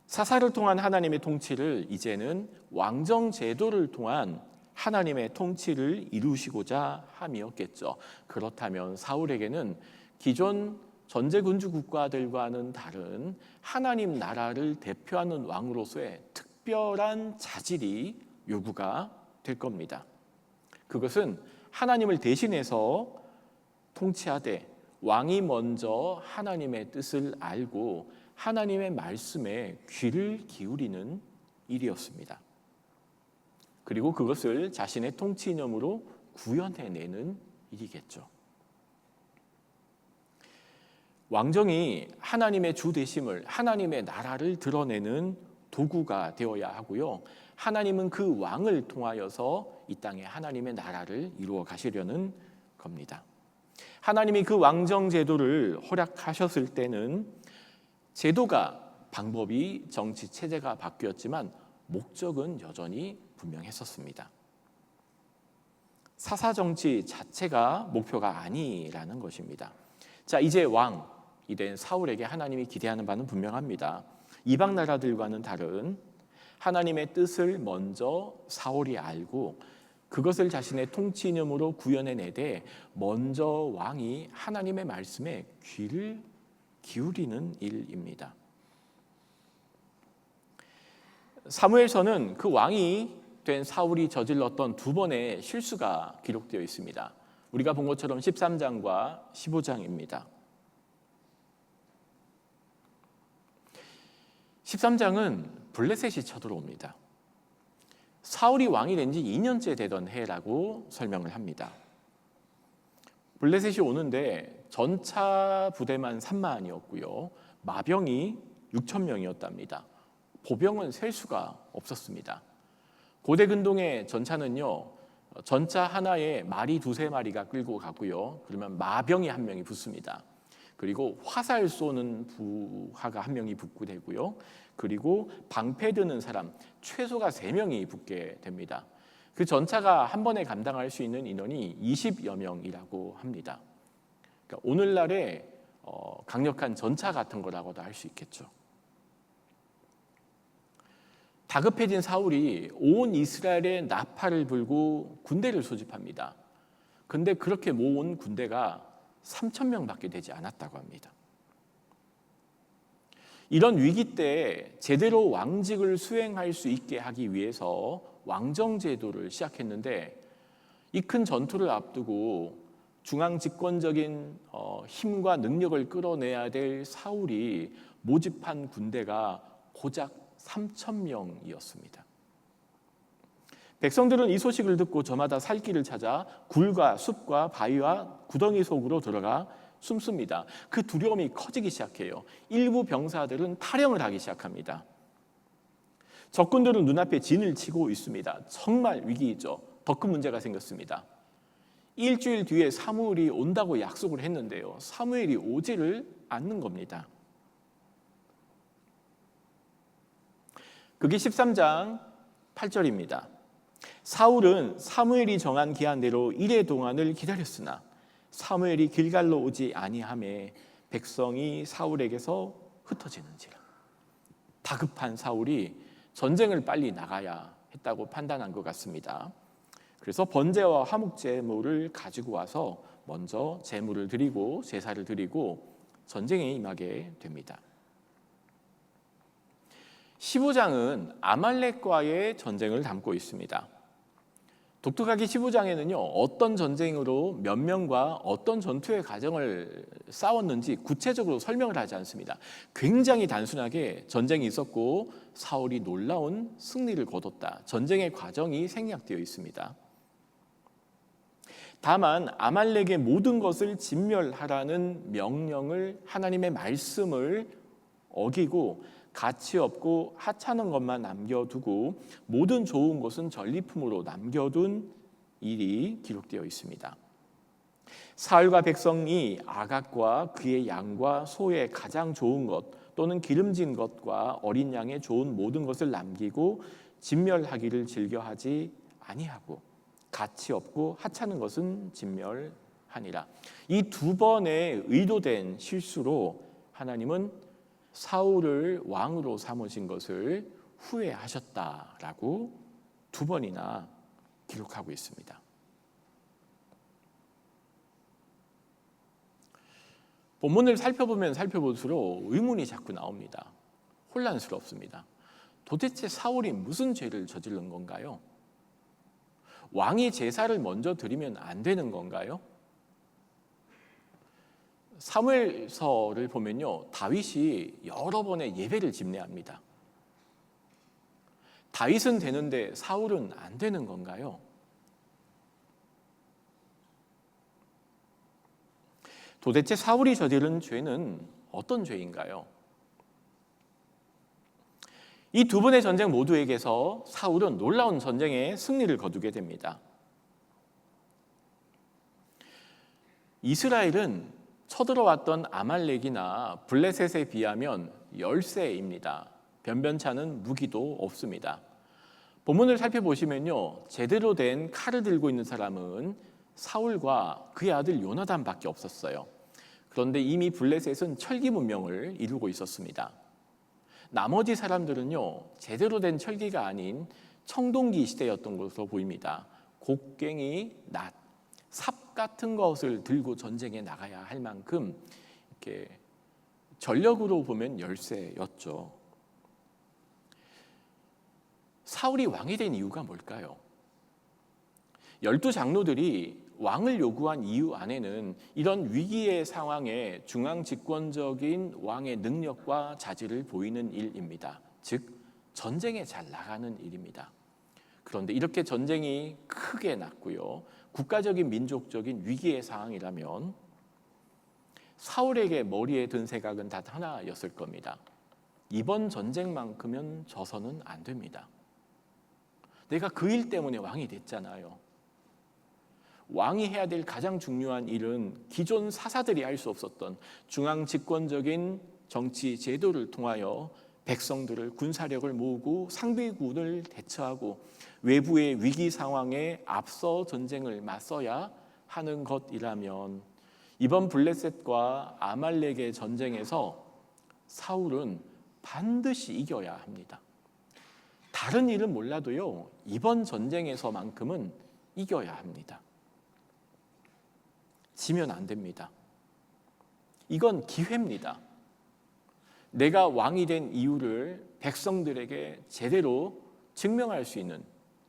Speaker 1: 사사를 통한 하나님의 통치를 이제는 왕정 제도를 통한 하나님의 통치를 이루시고자 함이었겠죠. 그렇다면 사울에게는 기존 전제군주 국가들과는 다른 하나님 나라를 대표하는 왕으로서의 특별한 자질이 요구가 될 겁니다. 그것은 하나님을 대신해서 통치하되 왕이 먼저 하나님의 뜻을 알고 하나님의 말씀에 귀를 기울이는 일이었습니다. 그리고 그것을 자신의 통치 이념으로 구현해내는 일이겠죠. 왕정이 하나님의 주 되심을, 하나님의 나라를 드러내는 도구가 되어야 하고요. 하나님은 그 왕을 통하여서 이 땅에 하나님의 나라를 이루어 가시려는 겁니다. 하나님이 그 왕정 제도를 허락하셨을 때는 제도가, 방법이, 정치 체제가 바뀌었지만 목적은 여전히 분명했었습니다. 사사 정치 자체가 목표가 아니라는 것입니다. 자, 이제 왕이 된 사울에게 하나님이 기대하는 바는 분명합니다. 이방 나라들과는 다른 하나님의 뜻을 먼저 사울이 알고 그것을 자신의 통치 이념으로 구현해내되 먼저 왕이 하나님의 말씀에 귀를 기울이는 일입니다. 사무엘서는 그 왕이 된 사울이 저질렀던 두 번의 실수가 기록되어 있습니다. 우리가 본 것처럼 13장과 15장입니다. 13장은 블레셋이 쳐들어옵니다. 사울이 왕이 된 지 2년째 되던 해라고 설명을 합니다. 블레셋이 오는데 전차 부대만 3만이었고요. 마병이 6천 명이었답니다. 보병은 셀 수가 없었습니다. 고대 근동의 전차는요, 전차 하나에 말이 2-3마리가 끌고 가고요. 그러면 마병이 한 명이 붙습니다. 그리고 화살 쏘는 부하가 한 명이 붙고 되고요. 그리고 방패 드는 사람 최소가 3명이 붙게 됩니다. 그 전차가 한 번에 감당할 수 있는 인원이 20여 명이라고 합니다. 그러니까 오늘날의 강력한 전차 같은 거라고도 할 수 있겠죠. 다급해진 사울이 온 이스라엘에 나팔을 불고 군대를 소집합니다. 근데 그렇게 모은 군대가 3,000명밖에 되지 않았다고 합니다. 이런 위기 때 제대로 왕직을 수행할 수 있게 하기 위해서 왕정제도를 시작했는데 이 큰 전투를 앞두고 중앙 집권적인 힘과 능력을 끌어내야 될 사울이 모집한 군대가 고작 3,000명이었습니다. 백성들은 이 소식을 듣고 저마다 살 길을 찾아 굴과 숲과 바위와 구덩이 속으로 들어가 숨습니다. 그 두려움이 커지기 시작해요. 일부 병사들은 탈영을 하기 시작합니다. 적군들은 눈앞에 진을 치고 있습니다. 정말 위기이죠. 더 큰 문제가 생겼습니다. 일주일 뒤에 사무엘이 온다고 약속을 했는데요. 사무엘이 오지를 않는 겁니다. 그게 13장 8절입니다. 사울은 사무엘이 정한 기한대로 이레 동안을 기다렸으나 사무엘이 길갈로 오지 아니하매 백성이 사울에게서 흩어지는지라. 다급한 사울이 전쟁을 빨리 나가야 했다고 판단한 것 같습니다. 그래서 번제와 화목 제물을 가지고 와서 먼저 제물을 드리고 제사를 드리고 전쟁에 임하게 됩니다. 15장은 아말렉과의 전쟁을 담고 있습니다. 독특하게 15장에는요, 어떤 전쟁으로 몇 명과 어떤 전투의 과정을 싸웠는지 구체적으로 설명을 하지 않습니다. 굉장히 단순하게 전쟁이 있었고 사울이 놀라운 승리를 거뒀다. 전쟁의 과정이 생략되어 있습니다. 다만 아말렉의 모든 것을 진멸하라는 명령을, 하나님의 말씀을 어기고 가치 없고 하찮은 것만 남겨두고 모든 좋은 것은 전리품으로 남겨둔 일이 기록되어 있습니다. 사울과 백성이 아각과 그의 양과 소의 가장 좋은 것 또는 기름진 것과 어린 양의 좋은 모든 것을 남기고 진멸하기를 즐겨하지 아니하고 가치 없고 하찮은 것은 진멸하니라. 이 두 번의 의도된 실수로 하나님은 사울을 왕으로 삼으신 것을 후회하셨다라고 두 번이나 기록하고 있습니다. 본문을 살펴보면 살펴볼수록 의문이 자꾸 나옵니다. 혼란스럽습니다. 도대체 사울이 무슨 죄를 저지른 건가요? 왕이 제사를 먼저 드리면 안 되는 건가요? 사무엘서를 보면요, 다윗이 여러 번의 예배를 집례합니다. 다윗은 되는데 사울은 안 되는 건가요? 도대체 사울이 저지른 죄는 어떤 죄인가요? 이 두 번의 전쟁 모두에게서 사울은 놀라운 전쟁의 승리를 거두게 됩니다. 이스라엘은 쳐들어왔던 아말렉이나 블레셋에 비하면 열세입니다. 변변찮은 무기도 없습니다. 본문을 살펴보시면요, 제대로 된 칼을 들고 있는 사람은 사울과 그의 아들 요나단밖에 없었어요. 그런데 이미 블레셋은 철기 문명을 이루고 있었습니다. 나머지 사람들은요, 제대로 된 철기가 아닌 청동기 시대였던 것으로 보입니다. 곡괭이, 낫, 삽 같은 것을 들고 전쟁에 나가야 할 만큼 이렇게 전력으로 보면 열세였죠. 사울이 왕이 된 이유가 뭘까요? 12장로들이 왕을 요구한 이유 안에는 이런 위기의 상황에 중앙 집권적인 왕의 능력과 자질을 보이는 일입니다. 즉 전쟁에 잘 나가는 일입니다. 그런데 이렇게 전쟁이 크게 났고요, 국가적인 민족적인 위기의 상황이라면 사울에게 머리에 든 생각은 단 하나였을 겁니다. 이번 전쟁만큼은 져서는 안 됩니다. 내가 그 일 때문에 왕이 됐잖아요. 왕이 해야 될 가장 중요한 일은 기존 사사들이 할 수 없었던 중앙 집권적인 정치 제도를 통하여 백성들을, 군사력을 모으고 상비군을 대처하고 외부의 위기 상황에 앞서 전쟁을 맞서야 하는 것이라면 이번 블레셋과 아말렉의 전쟁에서 사울은 반드시 이겨야 합니다. 다른 일은 몰라도요, 이번 전쟁에서만큼은 이겨야 합니다. 지면 안 됩니다. 이건 기회입니다. 내가 왕이 된 이유를 백성들에게 제대로 증명할 수 있는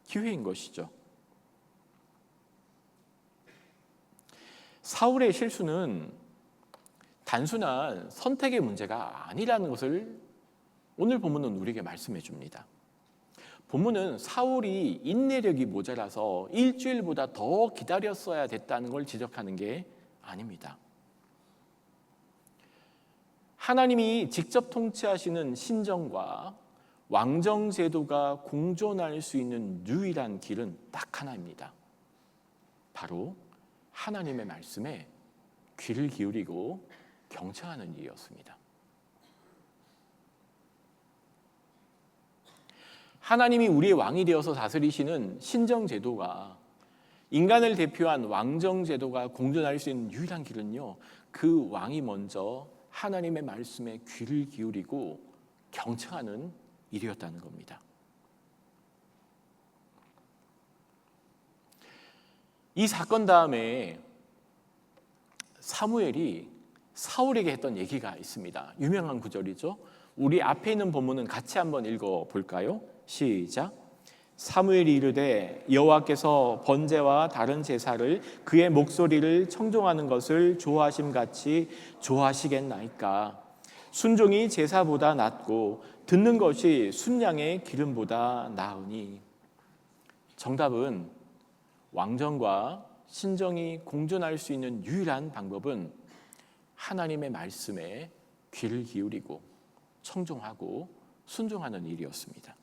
Speaker 1: 기회인 것이죠. 사울의 실수는 단순한 선택의 문제가 아니라는 것을 오늘 본문은 우리에게 말씀해 줍니다. 본문은 사울이 인내력이 모자라서 일주일보다 더 기다렸어야 됐다는 걸 지적하는 게 아닙니다. 하나님이 직접 통치하시는 신정과 왕정 제도가 공존할 수 있는 유일한 길은 딱 하나입니다. 바로 하나님의 말씀에 귀를 기울이고 경청하는 일이었습니다. 하나님이 우리의 왕이 되어서 다스리시는 신정제도가, 인간을 대표한 왕정제도가 공존할 수 있는 유일한 길은요, 그 왕이 먼저 하나님의 말씀에 귀를 기울이고 경청하는 일이었다는 겁니다. 이 사건 다음에 사무엘이 사울에게 했던 얘기가 있습니다. 유명한 구절이죠. 우리 앞에 있는 본문은 같이 한번 읽어볼까요? 시작. 사무엘이 이르되 여호와께서 번제와 다른 제사를 그의 목소리를 청종하는 것을 좋아하심같이 좋아하시겠나이까. 순종이 제사보다 낫고 듣는 것이 순양의 기름보다 나으니. 정답은 왕정과 신정이 공존할 수 있는 유일한 방법은 하나님의 말씀에 귀를 기울이고 청종하고 순종하는 일이었습니다.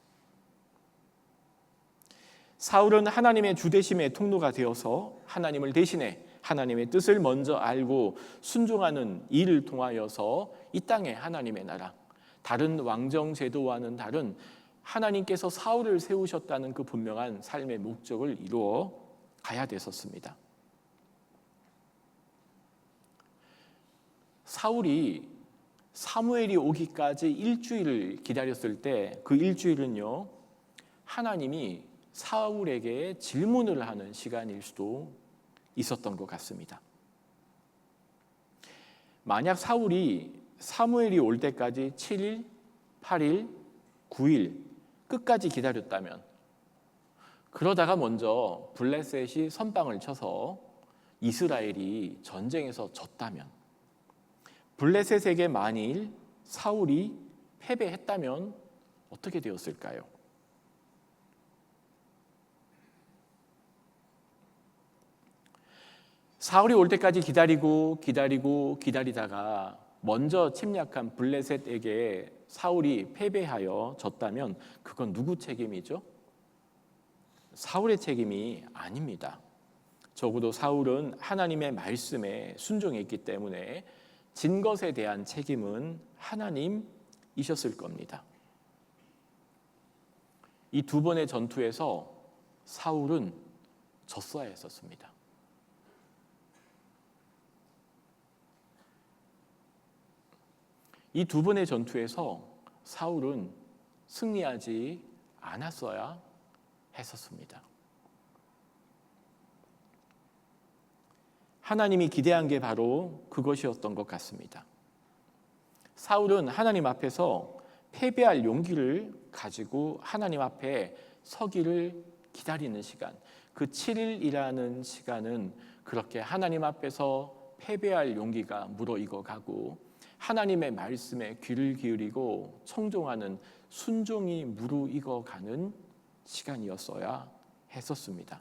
Speaker 1: 사울은 하나님의 주대심의 통로가 되어서 하나님을 대신해 하나님의 뜻을 먼저 알고 순종하는 일을 통하여서 이 땅에 하나님의 나라, 다른 왕정 제도와는 다른 하나님께서 사울을 세우셨다는 그 분명한 삶의 목적을 이루어 가야 됐었습니다. 사울이 사무엘이 오기까지 일주일을 기다렸을 때 그 일주일은요, 하나님이 사울에게 질문을 하는 시간일 수도 있었던 것 같습니다. 만약 사무엘이 올 때까지 7일, 8일, 9일 끝까지 기다렸다면, 그러다가 먼저 블레셋이 선방을 쳐서 이스라엘이 전쟁에서 졌다면, 블레셋에게 만일 사울이 패배했다면 어떻게 되었을까요? 사울이 올 때까지 기다리다가 먼저 침략한 블레셋에게 사울이 패배하여 졌다면 그건 누구 책임이죠? 사울의 책임이 아닙니다. 적어도 사울은 하나님의 말씀에 순종했기 때문에 진 것에 대한 책임은 하나님이셨을 겁니다. 이 두 번의 전투에서 사울은 졌어야 했었습니다. 이 두 번의 전투에서 사울은 승리하지 않았어야 했었습니다. 하나님이 기대한 게 바로 그것이었던 것 같습니다. 사울은 하나님 앞에서 패배할 용기를 가지고 하나님 앞에 서기를 기다리는 시간, 그 7일이라는 시간은 그렇게 하나님 앞에서 패배할 용기가 무르익어가고 하나님의 말씀에 귀를 기울이고 청종하는 순종이 무르익어가는 시간이었어야 했었습니다.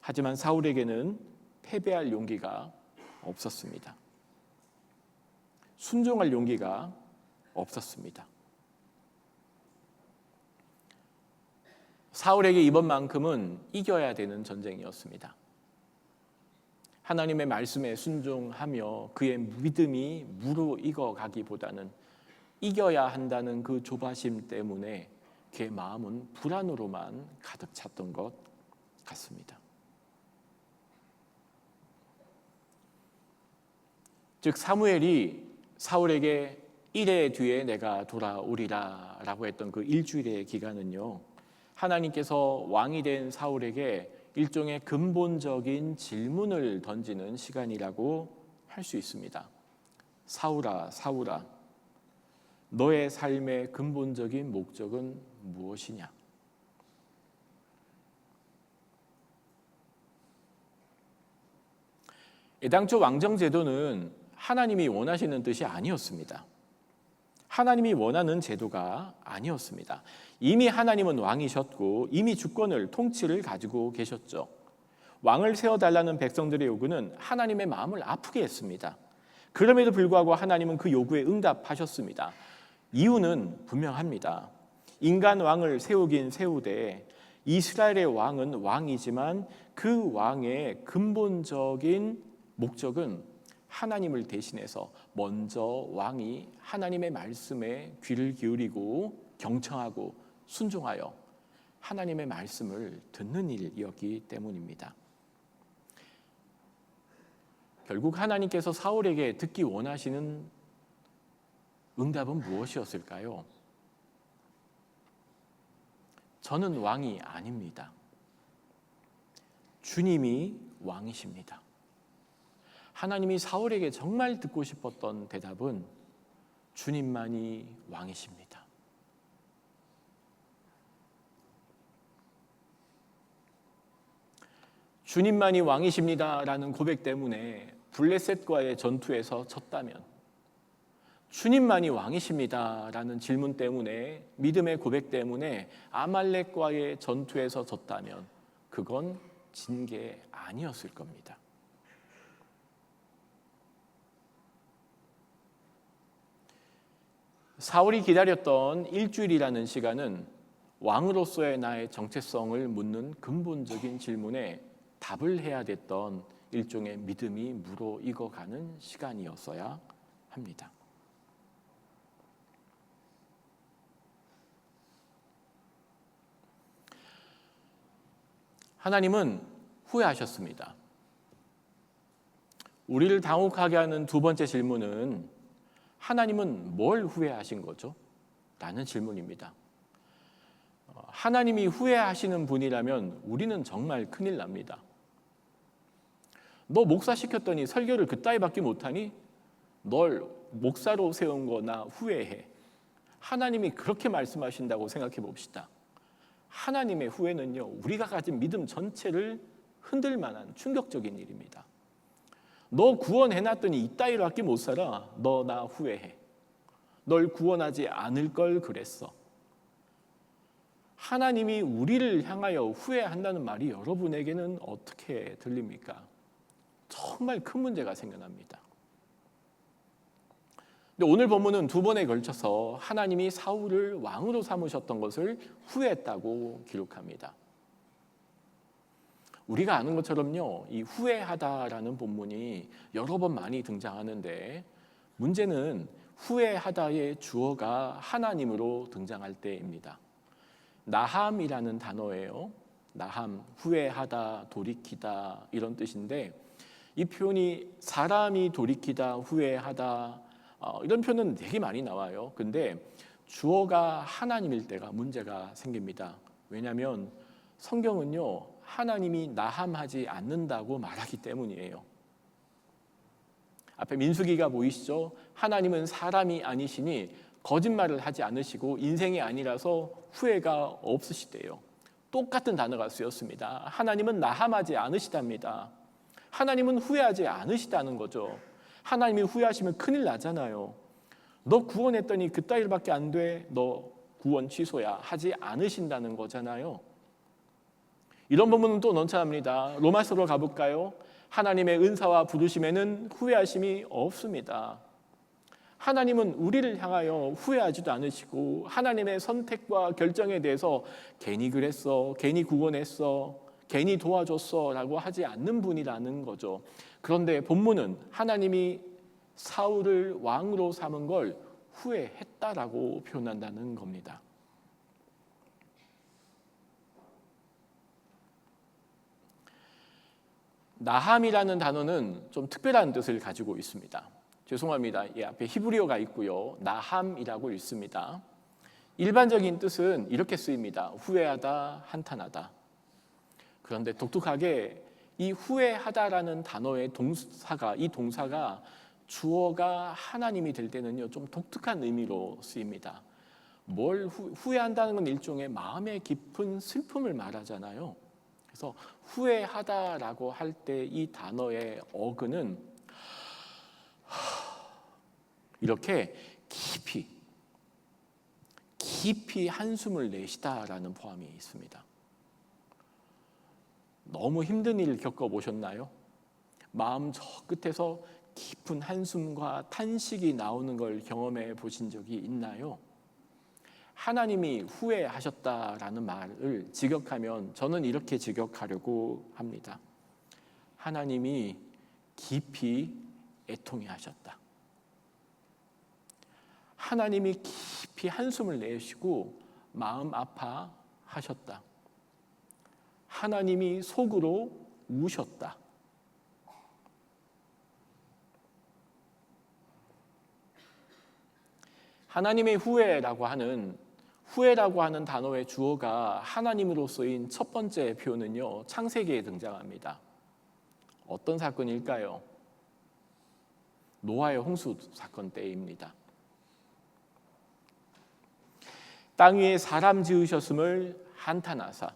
Speaker 1: 하지만 사울에게는 패배할 용기가 없었습니다. 순종할 용기가 없었습니다. 사울에게 이번만큼은 이겨야 되는 전쟁이었습니다. 하나님의 말씀에 순종하며 그의 믿음이 무르익어 가기보다는 이겨야 한다는 그 조바심 때문에 그의 마음은 불안으로만 가득 찼던 것 같습니다. 즉 사무엘이 사울에게 1회 뒤에 내가 돌아오리라 라고 했던 그 일주일의 기간은요, 하나님께서 왕이 된 사울에게 일종의 근본적인 질문을 던지는 시간이라고 할 수 있습니다. 사울아, 사울아, 너의 삶의 근본적인 목적은 무엇이냐? 애당초 왕정제도는 하나님이 원하시는 뜻이 아니었습니다. 하나님이 원하는 제도가 아니었습니다. 이미 하나님은 왕이셨고 이미 주권을, 통치를 가지고 계셨죠. 왕을 세워달라는 백성들의 요구는 하나님의 마음을 아프게 했습니다. 그럼에도 불구하고 하나님은 그 요구에 응답하셨습니다. 이유는 분명합니다. 인간 왕을 세우긴 세우되 이스라엘의 왕은 왕이지만 그 왕의 근본적인 목적은 하나님을 대신해서 먼저 왕이 하나님의 말씀에 귀를 기울이고 경청하고 순종하여 하나님의 말씀을 듣는 일이었기 때문입니다. 결국 하나님께서 사울에게 듣기 원하시는 응답은 무엇이었을까요? 저는 왕이 아닙니다. 주님이 왕이십니다. 하나님이 사울에게 정말 듣고 싶었던 대답은 주님만이 왕이십니다. 주님만이 왕이십니다라는 고백 때문에 블레셋과의 전투에서 졌다면, 주님만이 왕이십니다라는 질문 때문에, 믿음의 고백 때문에 아말렉과의 전투에서 졌다면 그건 진 게 아니었을 겁니다. 사울이 기다렸던 일주일이라는 시간은 왕으로서의 나의 정체성을 묻는 근본적인 질문에 답을 해야 됐던 일종의 믿음이 무르익어가는 시간이었어야 합니다. 하나님은 후회하셨습니다. 우리를 당혹하게 하는 두 번째 질문은 하나님은 뭘 후회하신 거죠? 라는 질문입니다. 하나님이 후회하시는 분이라면 우리는 정말 큰일 납니다. 너 목사 시켰더니 설교를 그따위밖에 못하니? 널 목사로 세운 거 나 후회해. 하나님이 그렇게 말씀하신다고 생각해 봅시다. 하나님의 후회는요, 우리가 가진 믿음 전체를 흔들 만한 충격적인 일입니다. 너 구원해놨더니 이따위로밖에 못 살아. 너 나 후회해. 널 구원하지 않을 걸 그랬어. 하나님이 우리를 향하여 후회한다는 말이 여러분에게는 어떻게 들립니까? 정말 큰 문제가 생겨납니다. 근데 오늘 본문은 두 번에 걸쳐서 하나님이 사울을 왕으로 삼으셨던 것을 후회했다고 기록합니다. 우리가 아는 것처럼요, 이 후회하다라는 본문이 여러 번 많이 등장하는데, 문제는 후회하다의 주어가 하나님으로 등장할 때입니다. 나함이라는 단어예요. 나함, 후회하다, 돌이키다 이런 뜻인데, 이 표현이 사람이 돌이키다, 후회하다 이런 표현은 되게 많이 나와요. 근데 주어가 하나님일 때가 문제가 생깁니다. 왜냐하면 성경은요, 하나님이 나함하지 않는다고 말하기 때문이에요. 앞에 민수기가 보이시죠? 하나님은 사람이 아니시니 거짓말을 하지 않으시고 인생이 아니라서 후회가 없으시대요. 똑같은 단어가 쓰였습니다. 하나님은 나함하지 않으시답니다. 하나님은 후회하지 않으시다는 거죠. 하나님이 후회하시면 큰일 나잖아요. 너 구원했더니 그따위밖에 안 돼. 너 구원 취소야. 하지 않으신다는 거잖아요. 이런 부분은 또 넘쳐납니다. 로마서로 가볼까요? 하나님의 은사와 부르심에는 후회하심이 없습니다. 하나님은 우리를 향하여 후회하지도 않으시고 하나님의 선택과 결정에 대해서 괜히 그랬어, 괜히 구원했어, 괜히 도와줬어 라고 하지 않는 분이라는 거죠. 그런데 본문은 하나님이 사울을 왕으로 삼은 걸 후회했다라고 표현한다는 겁니다. 나함이라는 단어는 좀 특별한 뜻을 가지고 있습니다. 죄송합니다. 이 앞에 히브리어가 있고요. 나함이라고 읽습니다. 일반적인 뜻은 이렇게 쓰입니다. 후회하다, 한탄하다. 그런데 독특하게 이 후회하다라는 단어의 이 동사가 주어가 하나님이 될 때는요, 좀 독특한 의미로 쓰입니다. 뭘 후회한다는 건 일종의 마음의 깊은 슬픔을 말하잖아요. 그래서 후회하다라고 할 때 이 단어의 어근은 이렇게 깊이 한숨을 내쉬다라는 포함이 있습니다. 너무 힘든 일을 겪어보셨나요? 마음 저 끝에서 깊은 한숨과 탄식이 나오는 걸 경험해 보신 적이 있나요? 하나님이 후회하셨다라는 말을 직역하면 저는 이렇게 직역하려고 합니다. 하나님이 깊이 애통해 하셨다. 하나님이 깊이 한숨을 내쉬고 마음 아파하셨다. 하나님이 속으로 우셨다. 하나님의 후회라고 하는 단어의 주어가 하나님으로 쓰인 첫 번째 표현은요, 창세기에 등장합니다. 어떤 사건일까요? 노아의 홍수 사건 때입니다. 땅 위에 사람 지으셨음을 한탄하사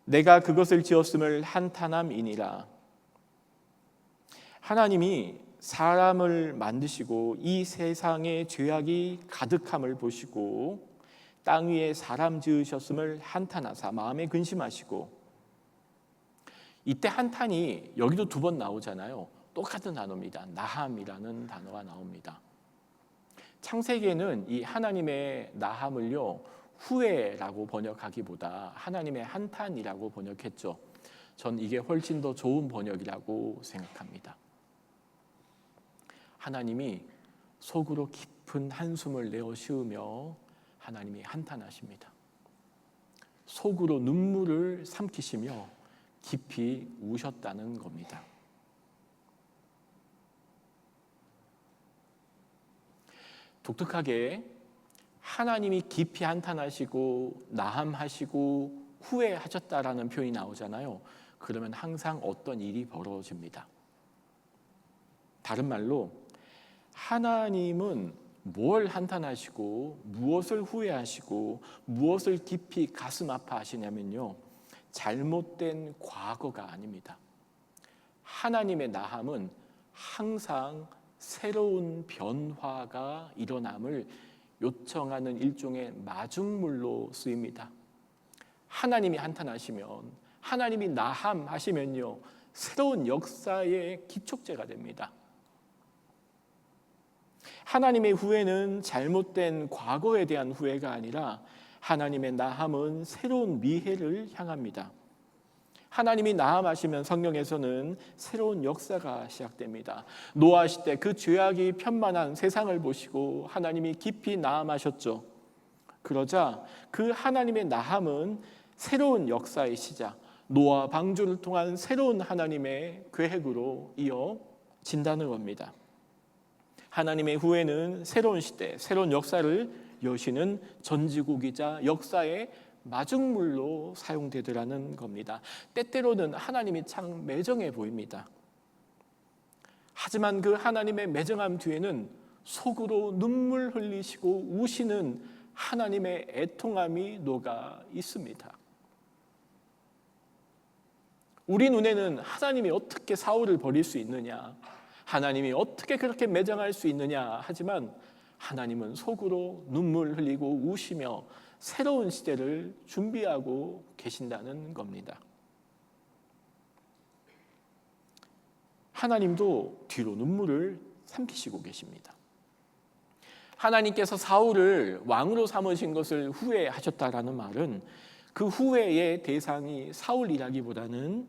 Speaker 1: 내가 그것을 지었음을 한탄함이니라. 하나님이 사람을 만드시고 이 세상에 죄악이 가득함을 보시고 땅 위에 사람 지으셨음을 한탄하사 마음에 근심하시고, 이때 한탄이 여기도 두 번 나오잖아요. 똑같은 단어입니다. 나함이라는 단어가 나옵니다. 창세기에는 이 하나님의 나함을요, 후회라고 번역하기보다 하나님의 한탄이라고 번역했죠. 전 이게 훨씬 더 좋은 번역이라고 생각합니다. 하나님이 속으로 깊은 한숨을 내어 쉬우며 하나님이 한탄하십니다. 속으로 눈물을 삼키시며 깊이 우셨다는 겁니다. 독특하게 하나님이 깊이 한탄하시고 나함하시고 후회하셨다라는 표현이 나오잖아요. 그러면 항상 어떤 일이 벌어집니다. 다른 말로 하나님은 뭘 한탄하시고 무엇을 후회하시고 무엇을 깊이 가슴 아파하시냐면요, 잘못된 과거가 아닙니다. 하나님의 나함은 항상 새로운 변화가 일어남을 요청하는 일종의 마중물로 쓰입니다. 하나님이 한탄하시면, 하나님이 나함하시면요, 새로운 역사의 기촉제가 됩니다. 하나님의 후회는 잘못된 과거에 대한 후회가 아니라 하나님의 나함은 새로운 미래를 향합니다. 하나님이 나함하시면 성경에서는 새로운 역사가 시작됩니다. 노아 시대 그 죄악이 편만한 세상을 보시고 하나님이 깊이 나함하셨죠. 그러자 그 하나님의 나함은 새로운 역사의 시작, 노아 방주를 통한 새로운 하나님의 계획으로 이어진다는 겁니다. 하나님의 후회는 새로운 시대, 새로운 역사를 여시는 전지국이자 역사의 마중물로 사용되더라는 겁니다. 때때로는 하나님이 참 매정해 보입니다. 하지만 그 하나님의 매정함 뒤에는 속으로 눈물 흘리시고 우시는 하나님의 애통함이 녹아 있습니다. 우리 눈에는 하나님이 어떻게 사울을 버릴 수 있느냐, 하나님이 어떻게 그렇게 매정할 수 있느냐 하지만 하나님은 속으로 눈물 흘리고 우시며 새로운 시대를 준비하고 계신다는 겁니다. 하나님도 뒤로 눈물을 삼키시고 계십니다. 하나님께서 사울을 왕으로 삼으신 것을 후회하셨다라는 말은 그 후회의 대상이 사울이라기보다는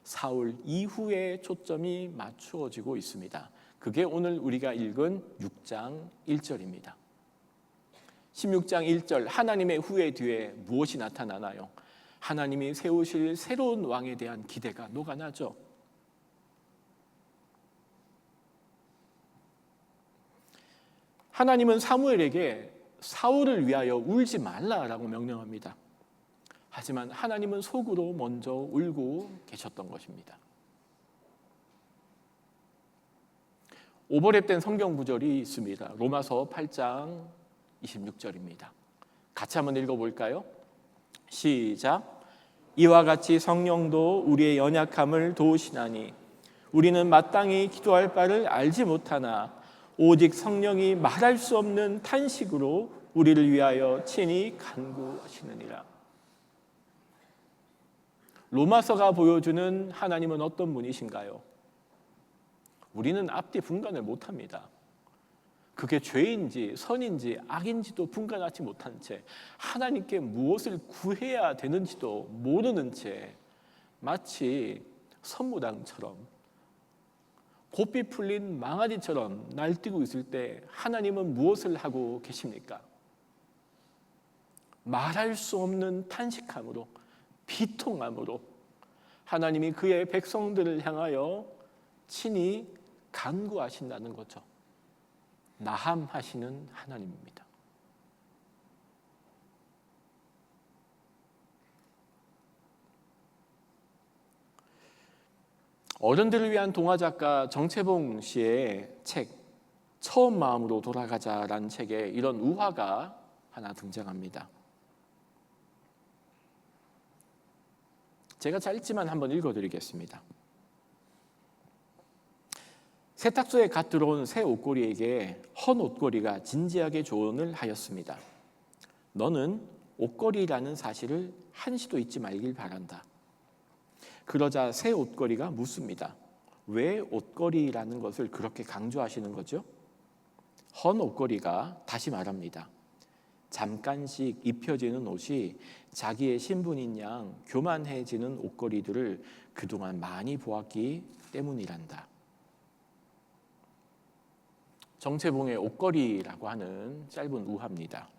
Speaker 1: 사울 이후에 초점이 맞추어지고 있습니다. 그게 오늘 우리가 읽은 6장 1절입니다. 16장 1절, 하나님의 후회 뒤에 무엇이 나타나나요? 하나님이 세우실 새로운 왕에 대한 기대가 녹아나죠. 하나님은 사무엘에게 사울을 위하여 울지 말라라고 명령합니다. 하지만 하나님은 속으로 먼저 울고 계셨던 것입니다. 오버랩된 성경 구절이 있습니다. 로마서 8장 26절입니다. 같이 한번 읽어볼까요? 시작. 이와 같이 성령도 우리의 연약함을 도우시나니 우리는 마땅히 기도할 바를 알지 못하나 오직 성령이 말할 수 없는 탄식으로 우리를 위하여 친히 간구하시느니라. 로마서가 보여주는 하나님은 어떤 분이신가요? 우리는 앞뒤 분간을 못합니다. 그게 죄인지 선인지 악인지도 분간하지 못한 채 하나님께 무엇을 구해야 되는지도 모르는 채 마치 선무당처럼 고삐 풀린 망아지처럼 날뛰고 있을 때 하나님은 무엇을 하고 계십니까? 말할 수 없는 탄식함으로, 비통함으로 하나님이 그의 백성들을 향하여 친히 간구하신다는 거죠. 나함하시는 하나님입니다. 어른들을 위한 동화작가 정채봉 씨의 책 처음 마음으로 돌아가자라는 책에 이런 우화가 하나 등장합니다. 제가 짧지만 한번 읽어드리겠습니다. 세탁소에 갓 들어온 새 옷걸이에게 헌 옷걸이가 진지하게 조언을 하였습니다. 너는 옷걸이라는 사실을 한시도 잊지 말길 바란다. 그러자 새 옷걸이가 묻습니다. 왜 옷걸이라는 것을 그렇게 강조하시는 거죠? 헌 옷걸이가 다시 말합니다. 잠깐씩 입혀지는 옷이 자기의 신분인 양 교만해지는 옷걸이들을 그동안 많이 보았기 때문이란다. 정채봉의 옷걸이라고 하는 짧은 우화입니다.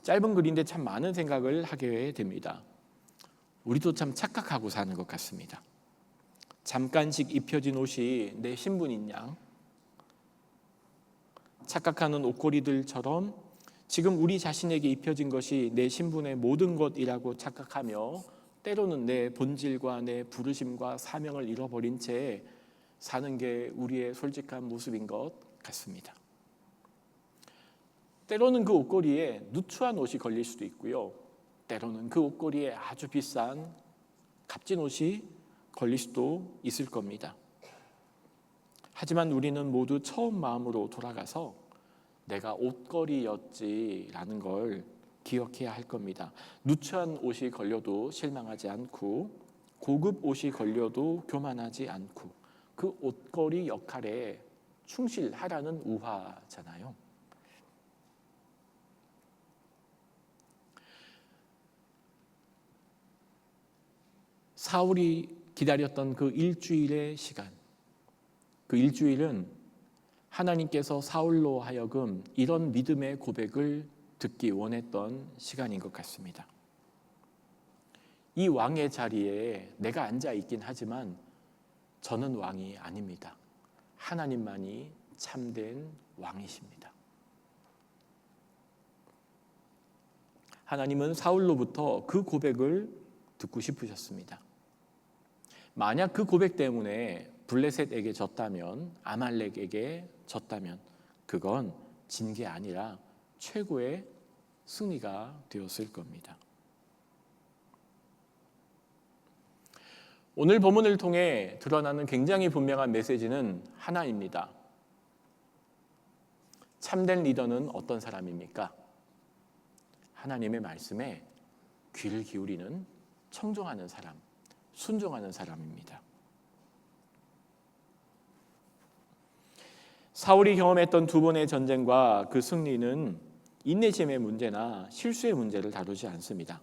Speaker 1: 짧은 글인데 참 많은 생각을 하게 됩니다. 우리도 참 착각하고 사는 것 같습니다. 잠깐씩 입혀진 옷이 내 신분인 양 착각하는 옷걸이들처럼 지금 우리 자신에게 입혀진 것이 내 신분의 모든 것이라고 착각하며 때로는 내 본질과 내 부르심과 사명을 잃어버린 채 사는 게 우리의 솔직한 모습인 것 같습니다. 때로는 그 옷걸이에 누추한 옷이 걸릴 수도 있고요. 때로는 그 옷걸이에 아주 비싼 값진 옷이 걸릴 수도 있을 겁니다. 하지만 우리는 모두 처음 마음으로 돌아가서 내가 옷걸이였지라는 걸 기억해야 할 겁니다. 누추한 옷이 걸려도 실망하지 않고 고급 옷이 걸려도 교만하지 않고 그 옷걸이 역할에 충실하라는 우화잖아요. 사울이 기다렸던 그 일주일의 시간, 그 일주일은 하나님께서 사울로 하여금 이런 믿음의 고백을 듣기 원했던 시간인 것 같습니다. 이 왕의 자리에 내가 앉아 있긴 하지만 저는 왕이 아닙니다. 하나님만이 참된 왕이십니다. 하나님은 사울로부터 그 고백을 듣고 싶으셨습니다. 만약 그 고백 때문에 블레셋에게 졌다면, 아말렉에게 졌다면 그건 진 게 아니라 최고의 승리가 되었을 겁니다. 오늘 본문을 통해 드러나는 굉장히 분명한 메시지는 하나입니다. 참된 리더는 어떤 사람입니까? 하나님의 말씀에 귀를 기울이는 청종하는 사람, 순종하는 사람입니다. 사울이 경험했던 두 번의 전쟁과 그 승리는 인내심의 문제나 실수의 문제를 다루지 않습니다.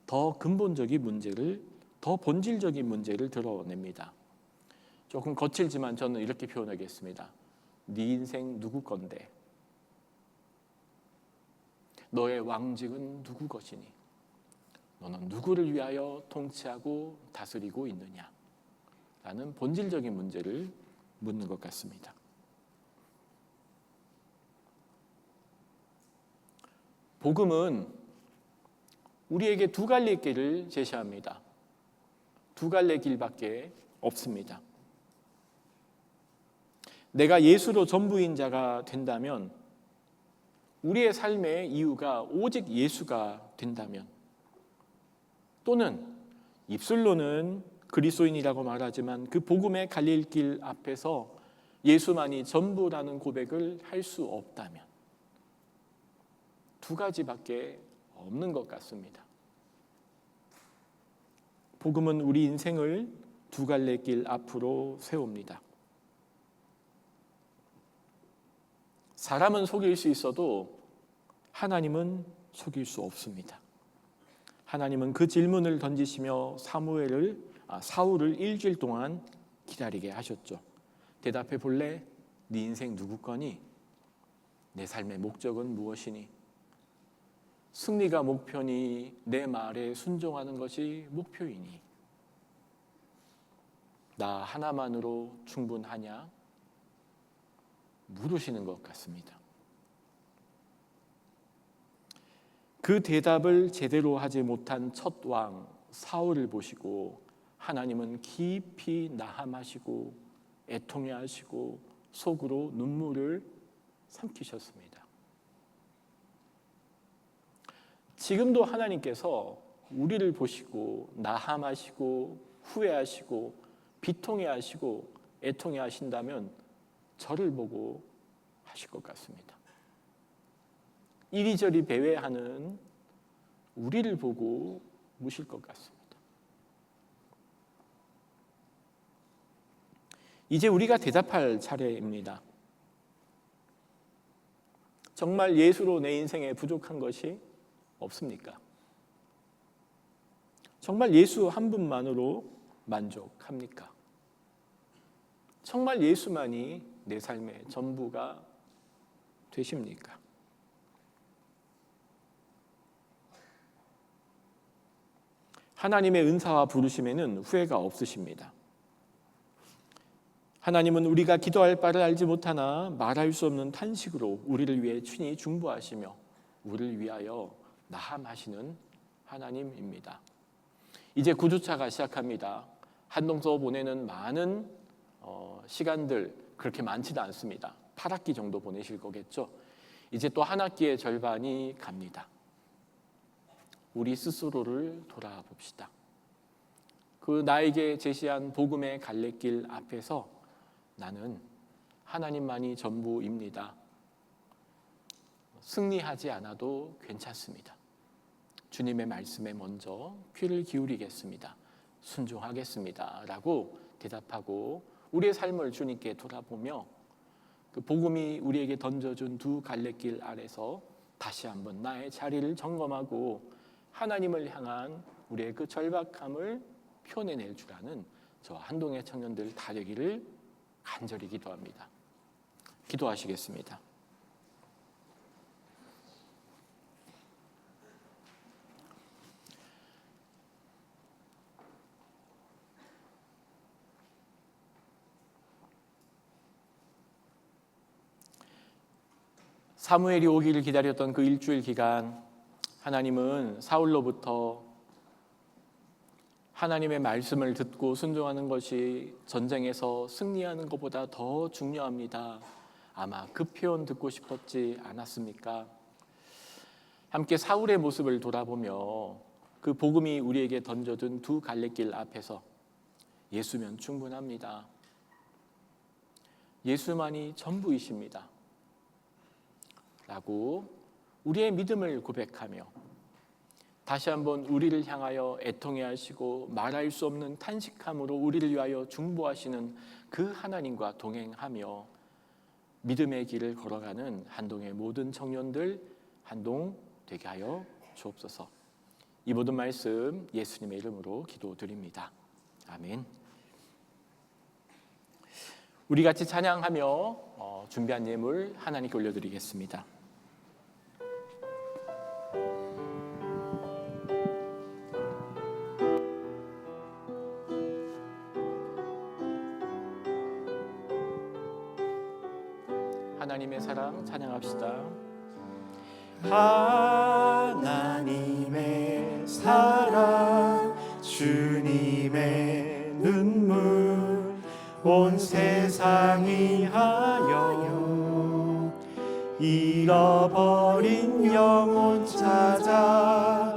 Speaker 1: 더 근본적인 문제를, 더 본질적인 문제를 드러냅니다. 조금 거칠지만 저는 이렇게 표현하겠습니다. 네 인생 누구 건데? 너의 왕직은 누구 것이니? 너는 누구를 위하여 통치하고 다스리고 있느냐? 라는 본질적인 문제를 묻는 것 같습니다. 복음은 우리에게 두 갈래의 길을 제시합니다. 두 갈래의 길밖에 없습니다. 내가 예수로 전부인 자가 된다면, 우리의 삶의 이유가 오직 예수가 된다면, 또는 입술로는 그리스도인이라고 말하지만 그 복음의 갈릴길 앞에서 예수만이 전부라는 고백을 할 수 없다면, 두 가지밖에 없는 것 같습니다. 복음은 우리 인생을 두 갈래 길 앞으로 세웁니다. 사람은 속일 수 있어도 하나님은 속일 수 없습니다. 하나님은 그 질문을 던지시며 사울을 일주일 동안 기다리게 하셨죠. 대답해 볼래? 네 인생 누구 거니? 내 삶의 목적은 무엇이니? 승리가 목표니? 내 말에 순종하는 것이 목표이니? 나 하나만으로 충분하냐? 물으시는 것 같습니다. 그 대답을 제대로 하지 못한 첫 왕 사울을 보시고 하나님은 깊이 나함하시고 애통해하시고 속으로 눈물을 삼키셨습니다. 지금도 하나님께서 우리를 보시고 나함하시고 후회하시고 비통해하시고 애통해하신다면 저를 보고 하실 것 같습니다. 이리저리 배회하는 우리를 보고 무실 것 같습니다. 이제 우리가 대답할 차례입니다. 정말 예수로 내 인생에 부족한 것이 없습니까? 정말 예수 한 분만으로 만족합니까? 정말 예수만이 내 삶의 전부가 되십니까? 하나님의 은사와 부르심에는 후회가 없으십니다. 하나님은 우리가 기도할 바를 알지 못하나 말할 수 없는 탄식으로 우리를 위해 친히 중보하시며 우리를 위하여 나함하시는 하나님입니다. 이제 구주차가 시작합니다. 한동서 보내는 많은 시간들 그렇게 많지도 않습니다. 8학기 정도 보내실 거겠죠. 이제 또 한 학기의 절반이 갑니다. 우리 스스로를 돌아봅시다. 그 나에게 제시한 복음의 갈래길 앞에서 나는 하나님만이 전부입니다. 승리하지 않아도 괜찮습니다. 주님의 말씀에 먼저 귀를 기울이겠습니다. 순종하겠습니다. 라고 대답하고 우리의 삶을 주님께 돌아보며 그 복음이 우리에게 던져준 두 갈래길 아래서 다시 한번 나의 자리를 점검하고 하나님을 향한 우리의 그 절박함을 표현해낼 줄 아는 저 한동의 청년들 다 되기를 간절히 기도합니다. 기도하시겠습니다. 사무엘이 오기를 기다렸던 그 일주일 기간 하나님은 사울로부터 하나님의 말씀을 듣고 순종하는 것이 전쟁에서 승리하는 것보다 더 중요합니다. 아마 그 표현 듣고 싶었지 않았습니까? 함께 사울의 모습을 돌아보며 그 복음이 우리에게 던져둔 두 갈래길 앞에서 예수면 충분합니다. 예수만이 전부이십니다. 라고 우리의 믿음을 고백하며 다시 한번 우리를 향하여 애통해하시고 말할 수 없는 탄식함으로 우리를 위하여 중보하시는 그 하나님과 동행하며 믿음의 길을 걸어가는 한동의 모든 청년들 한동 되게 하여 주옵소서. 이 모든 말씀 예수님의 이름으로 기도드립니다. 아멘. 우리 같이 찬양하며 준비한 예물 하나님께 올려드리겠습니다. 하나님의 사랑 찬양합시다.
Speaker 2: 하나님의 사랑 주님의 눈물 온 세상이 하여 잃어버린 영혼 찾아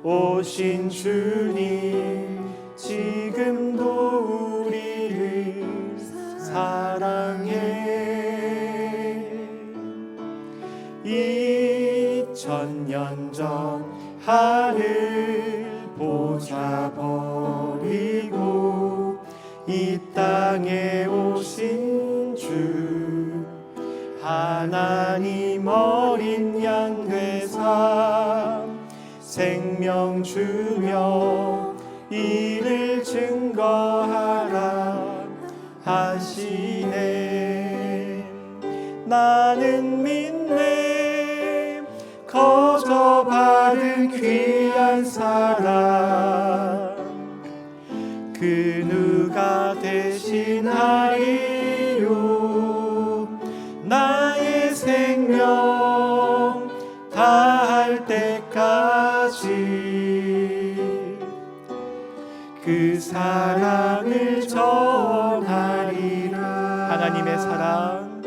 Speaker 2: 오신 주님 지금도 우리를 사랑해 2000년 전 하늘 보좌 버리고 이 땅에 오신 주 하나님 어린 양 되사
Speaker 5: 생명 주며 이를 증거하라 하시네. 나는 믿네 거저 받은 귀한 사랑 그 누가 대신하리요. 나의 생명 다할 때까지 그 사랑을 전하리라. 하나님의 사랑,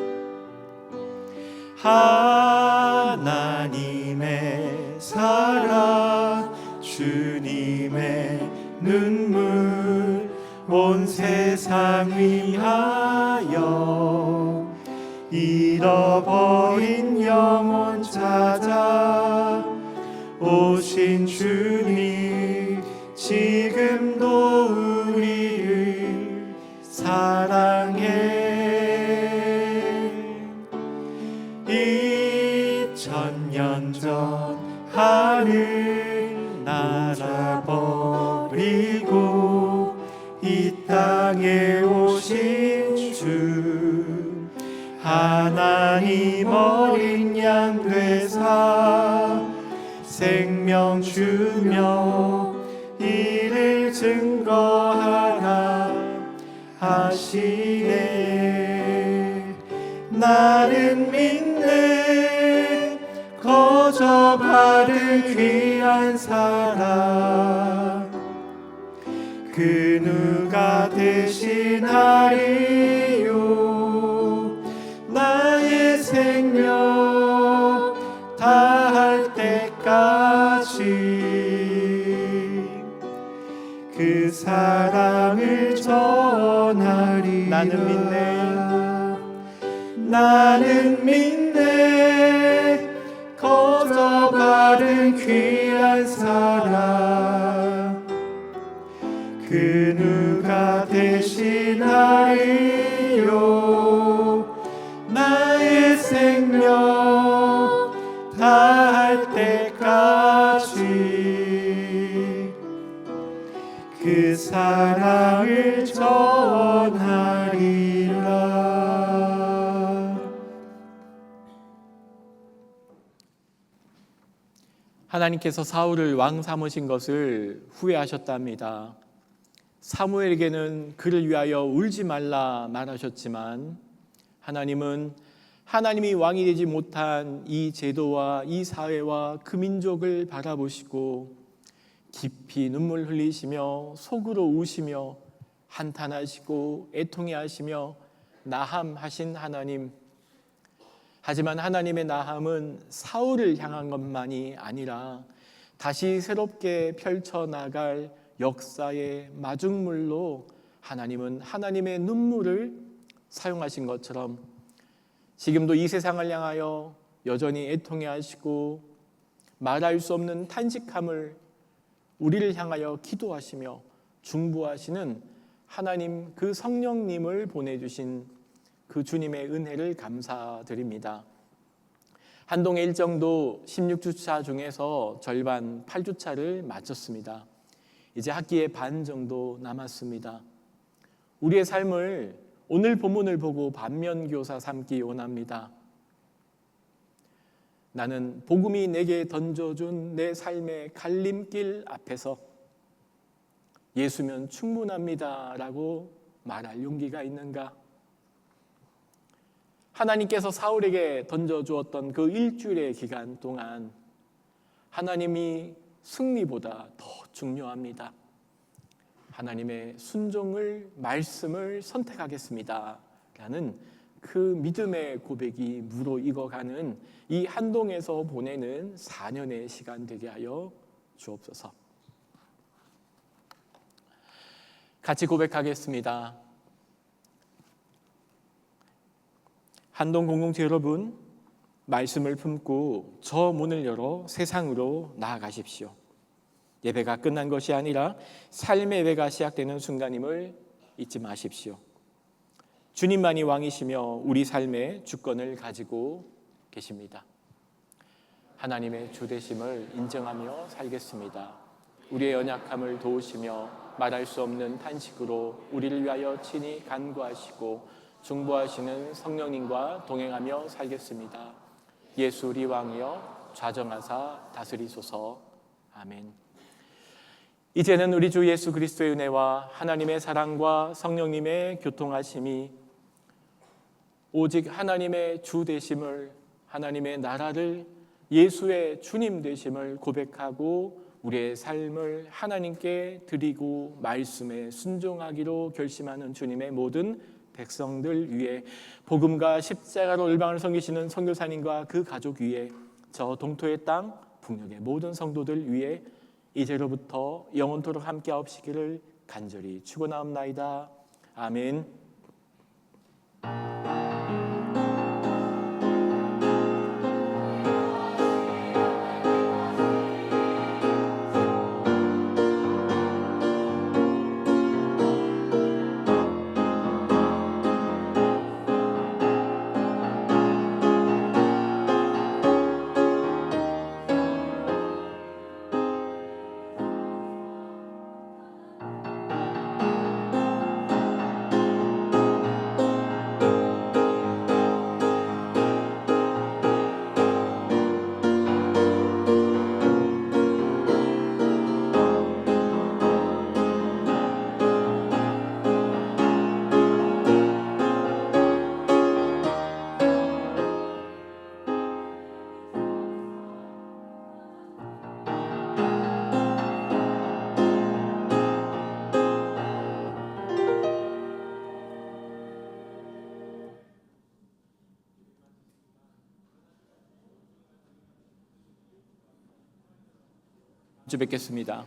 Speaker 5: 하나님의 사랑, 주님의 눈물 온 세상 위하여 잃어버린 영혼 찾아 오신 주님 지금도 우리를 사랑해. 2000년 전 하늘 나라 버리고 이 땅에 오신 주 하나님 어린 양 되사 생명 주며 이를 증거하라 하시네. 나는 믿네 거저 받은 귀한 사랑 그 누가 대신하리요. 나의 생명 다할 때까지 그 사랑을 전하리. 나는 믿네, 나는 믿네 거저 받은 귀한 사랑 그 누가 대신하리요. 나의 생명 다할 때까지 그 사랑을 전하리라.
Speaker 1: 하나님께서 사울을 왕 삼으신 것을 후회하셨답니다. 사무엘에게는 그를 위하여 울지 말라 말하셨지만 하나님은 하나님이 왕이 되지 못한 이 제도와 이 사회와 그 민족을 바라보시고 깊이 눈물 흘리시며 속으로 우시며 한탄하시고 애통해하시며 나함하신 하나님. 하지만 하나님의 나함은 사울을 향한 것만이 아니라 다시 새롭게 펼쳐나갈 역사의 마중물로 하나님은 하나님의 눈물을 사용하신 것처럼 지금도 이 세상을 향하여 여전히 애통해하시고 말할 수 없는 탄식함을 우리를 향하여 기도하시며 중보하시는 하나님 그 성령님을 보내주신 그 주님의 은혜를 감사드립니다. 한동의 일정도 16주차 중에서 절반 8주차를 마쳤습니다. 이제 학기의 반 정도 남았습니다. 우리의 삶을 오늘 본문을 보고 반면교사 삼기 원합니다. 나는 복음이 내게 던져준 내 삶의 갈림길 앞에서 예수면 충분합니다 라고 말할 용기가 있는가? 하나님께서 사울에게 던져주었던 그 일주일의 기간 동안 하나님이 승리보다 더 중요합니다. 하나님의 순종을, 말씀을 선택하겠습니다 라는 그 믿음의 고백이 무르익어가는 이 한동에서 보내는 4년의 시간 되게 하여 주옵소서. 같이 고백하겠습니다. 한동 공동체 여러분, 말씀을 품고 저 문을 열어 세상으로 나아가십시오. 예배가 끝난 것이 아니라 삶의 예배가 시작되는 순간임을 잊지 마십시오. 주님만이 왕이시며 우리 삶의 주권을 가지고 계십니다. 하나님의 주 되심을 인정하며 살겠습니다. 우리의 연약함을 도우시며 말할 수 없는 탄식으로 우리를 위하여 친히 간구하시고 중보하시는 성령님과 동행하며 살겠습니다. 예수 우리 왕이여 좌정하사 다스리소서. 아멘. 이제는 우리 주 예수 그리스도의 은혜와 하나님의 사랑과 성령님의 교통하심이 오직 하나님의 주 되심을, 하나님의 나라를, 예수의 주님 되심을 고백하고 우리의 삶을 하나님께 드리고 말씀에 순종하기로 결심하는 주님의 모든 백성들 위에, 복음과 십자가로 열방을 섬기시는 선교사님과 그 가족 위에, 저 동토의 땅 북녘의 모든 성도들 위에 이제로부터 영원토록 함께하옵시기를 간절히 축원하옵나이다. 아멘. 주 뵙겠습니다.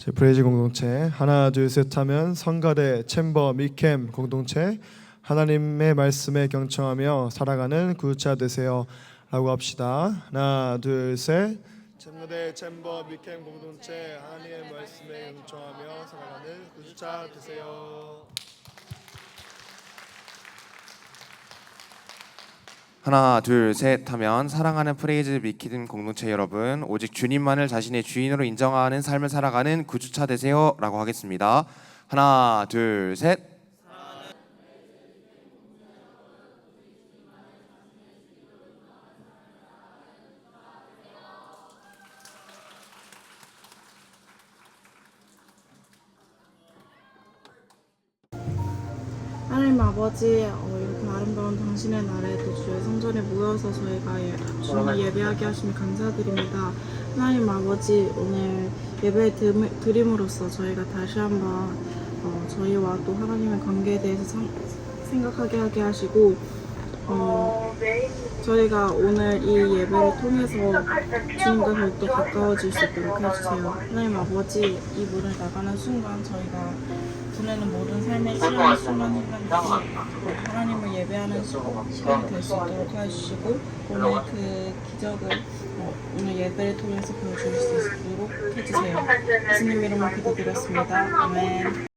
Speaker 2: 제 프레이즈 공동체 하나 둘 셋 하면 성가대 챔버 미캠 공동체 하나님의 말씀에 경청하며 살아가는 구주차 되세요 라고 합시다. 하나 둘 셋. 챔버대 챔버 미캠 공동체 하나님의 말씀에 경청하며 살아가는 구주차 되세요.
Speaker 6: 하나 둘 셋 하면 사랑하는 프레이즈 미키든 공동체 여러분, 오직 주님만을 자신의 주인으로 인정하는 삶을 살아가는 구주차 되세요 라고 하겠습니다. 하나 둘 셋.
Speaker 7: 하나님 아버지, 이렇게 아름다운 당신의 날에도 주의 성전에 모여서 저희가 주님을 예배하게 하시니 감사드립니다. 하나님 아버지, 오늘 예배 드림으로써 저희가 다시 한번 저희와 또 하나님의 관계에 대해서 생각하게 하게 하시고, 저희가 오늘 이 예배를 통해서 주님과 더욱더 가까워질 수 있도록 해주세요. 하나님 아버지, 이 문을 나가는 순간 저희가 보내는 모든 삶의 시간이 수많은 순간들이 하나님을 예배하는 시간이 될 수 있도록 해주시고, 오늘 그 기적을 오늘 예배를 통해서 보여줄 수 있도록 해주세요. 예수님 이름으로 기도드렸습니다. 아멘.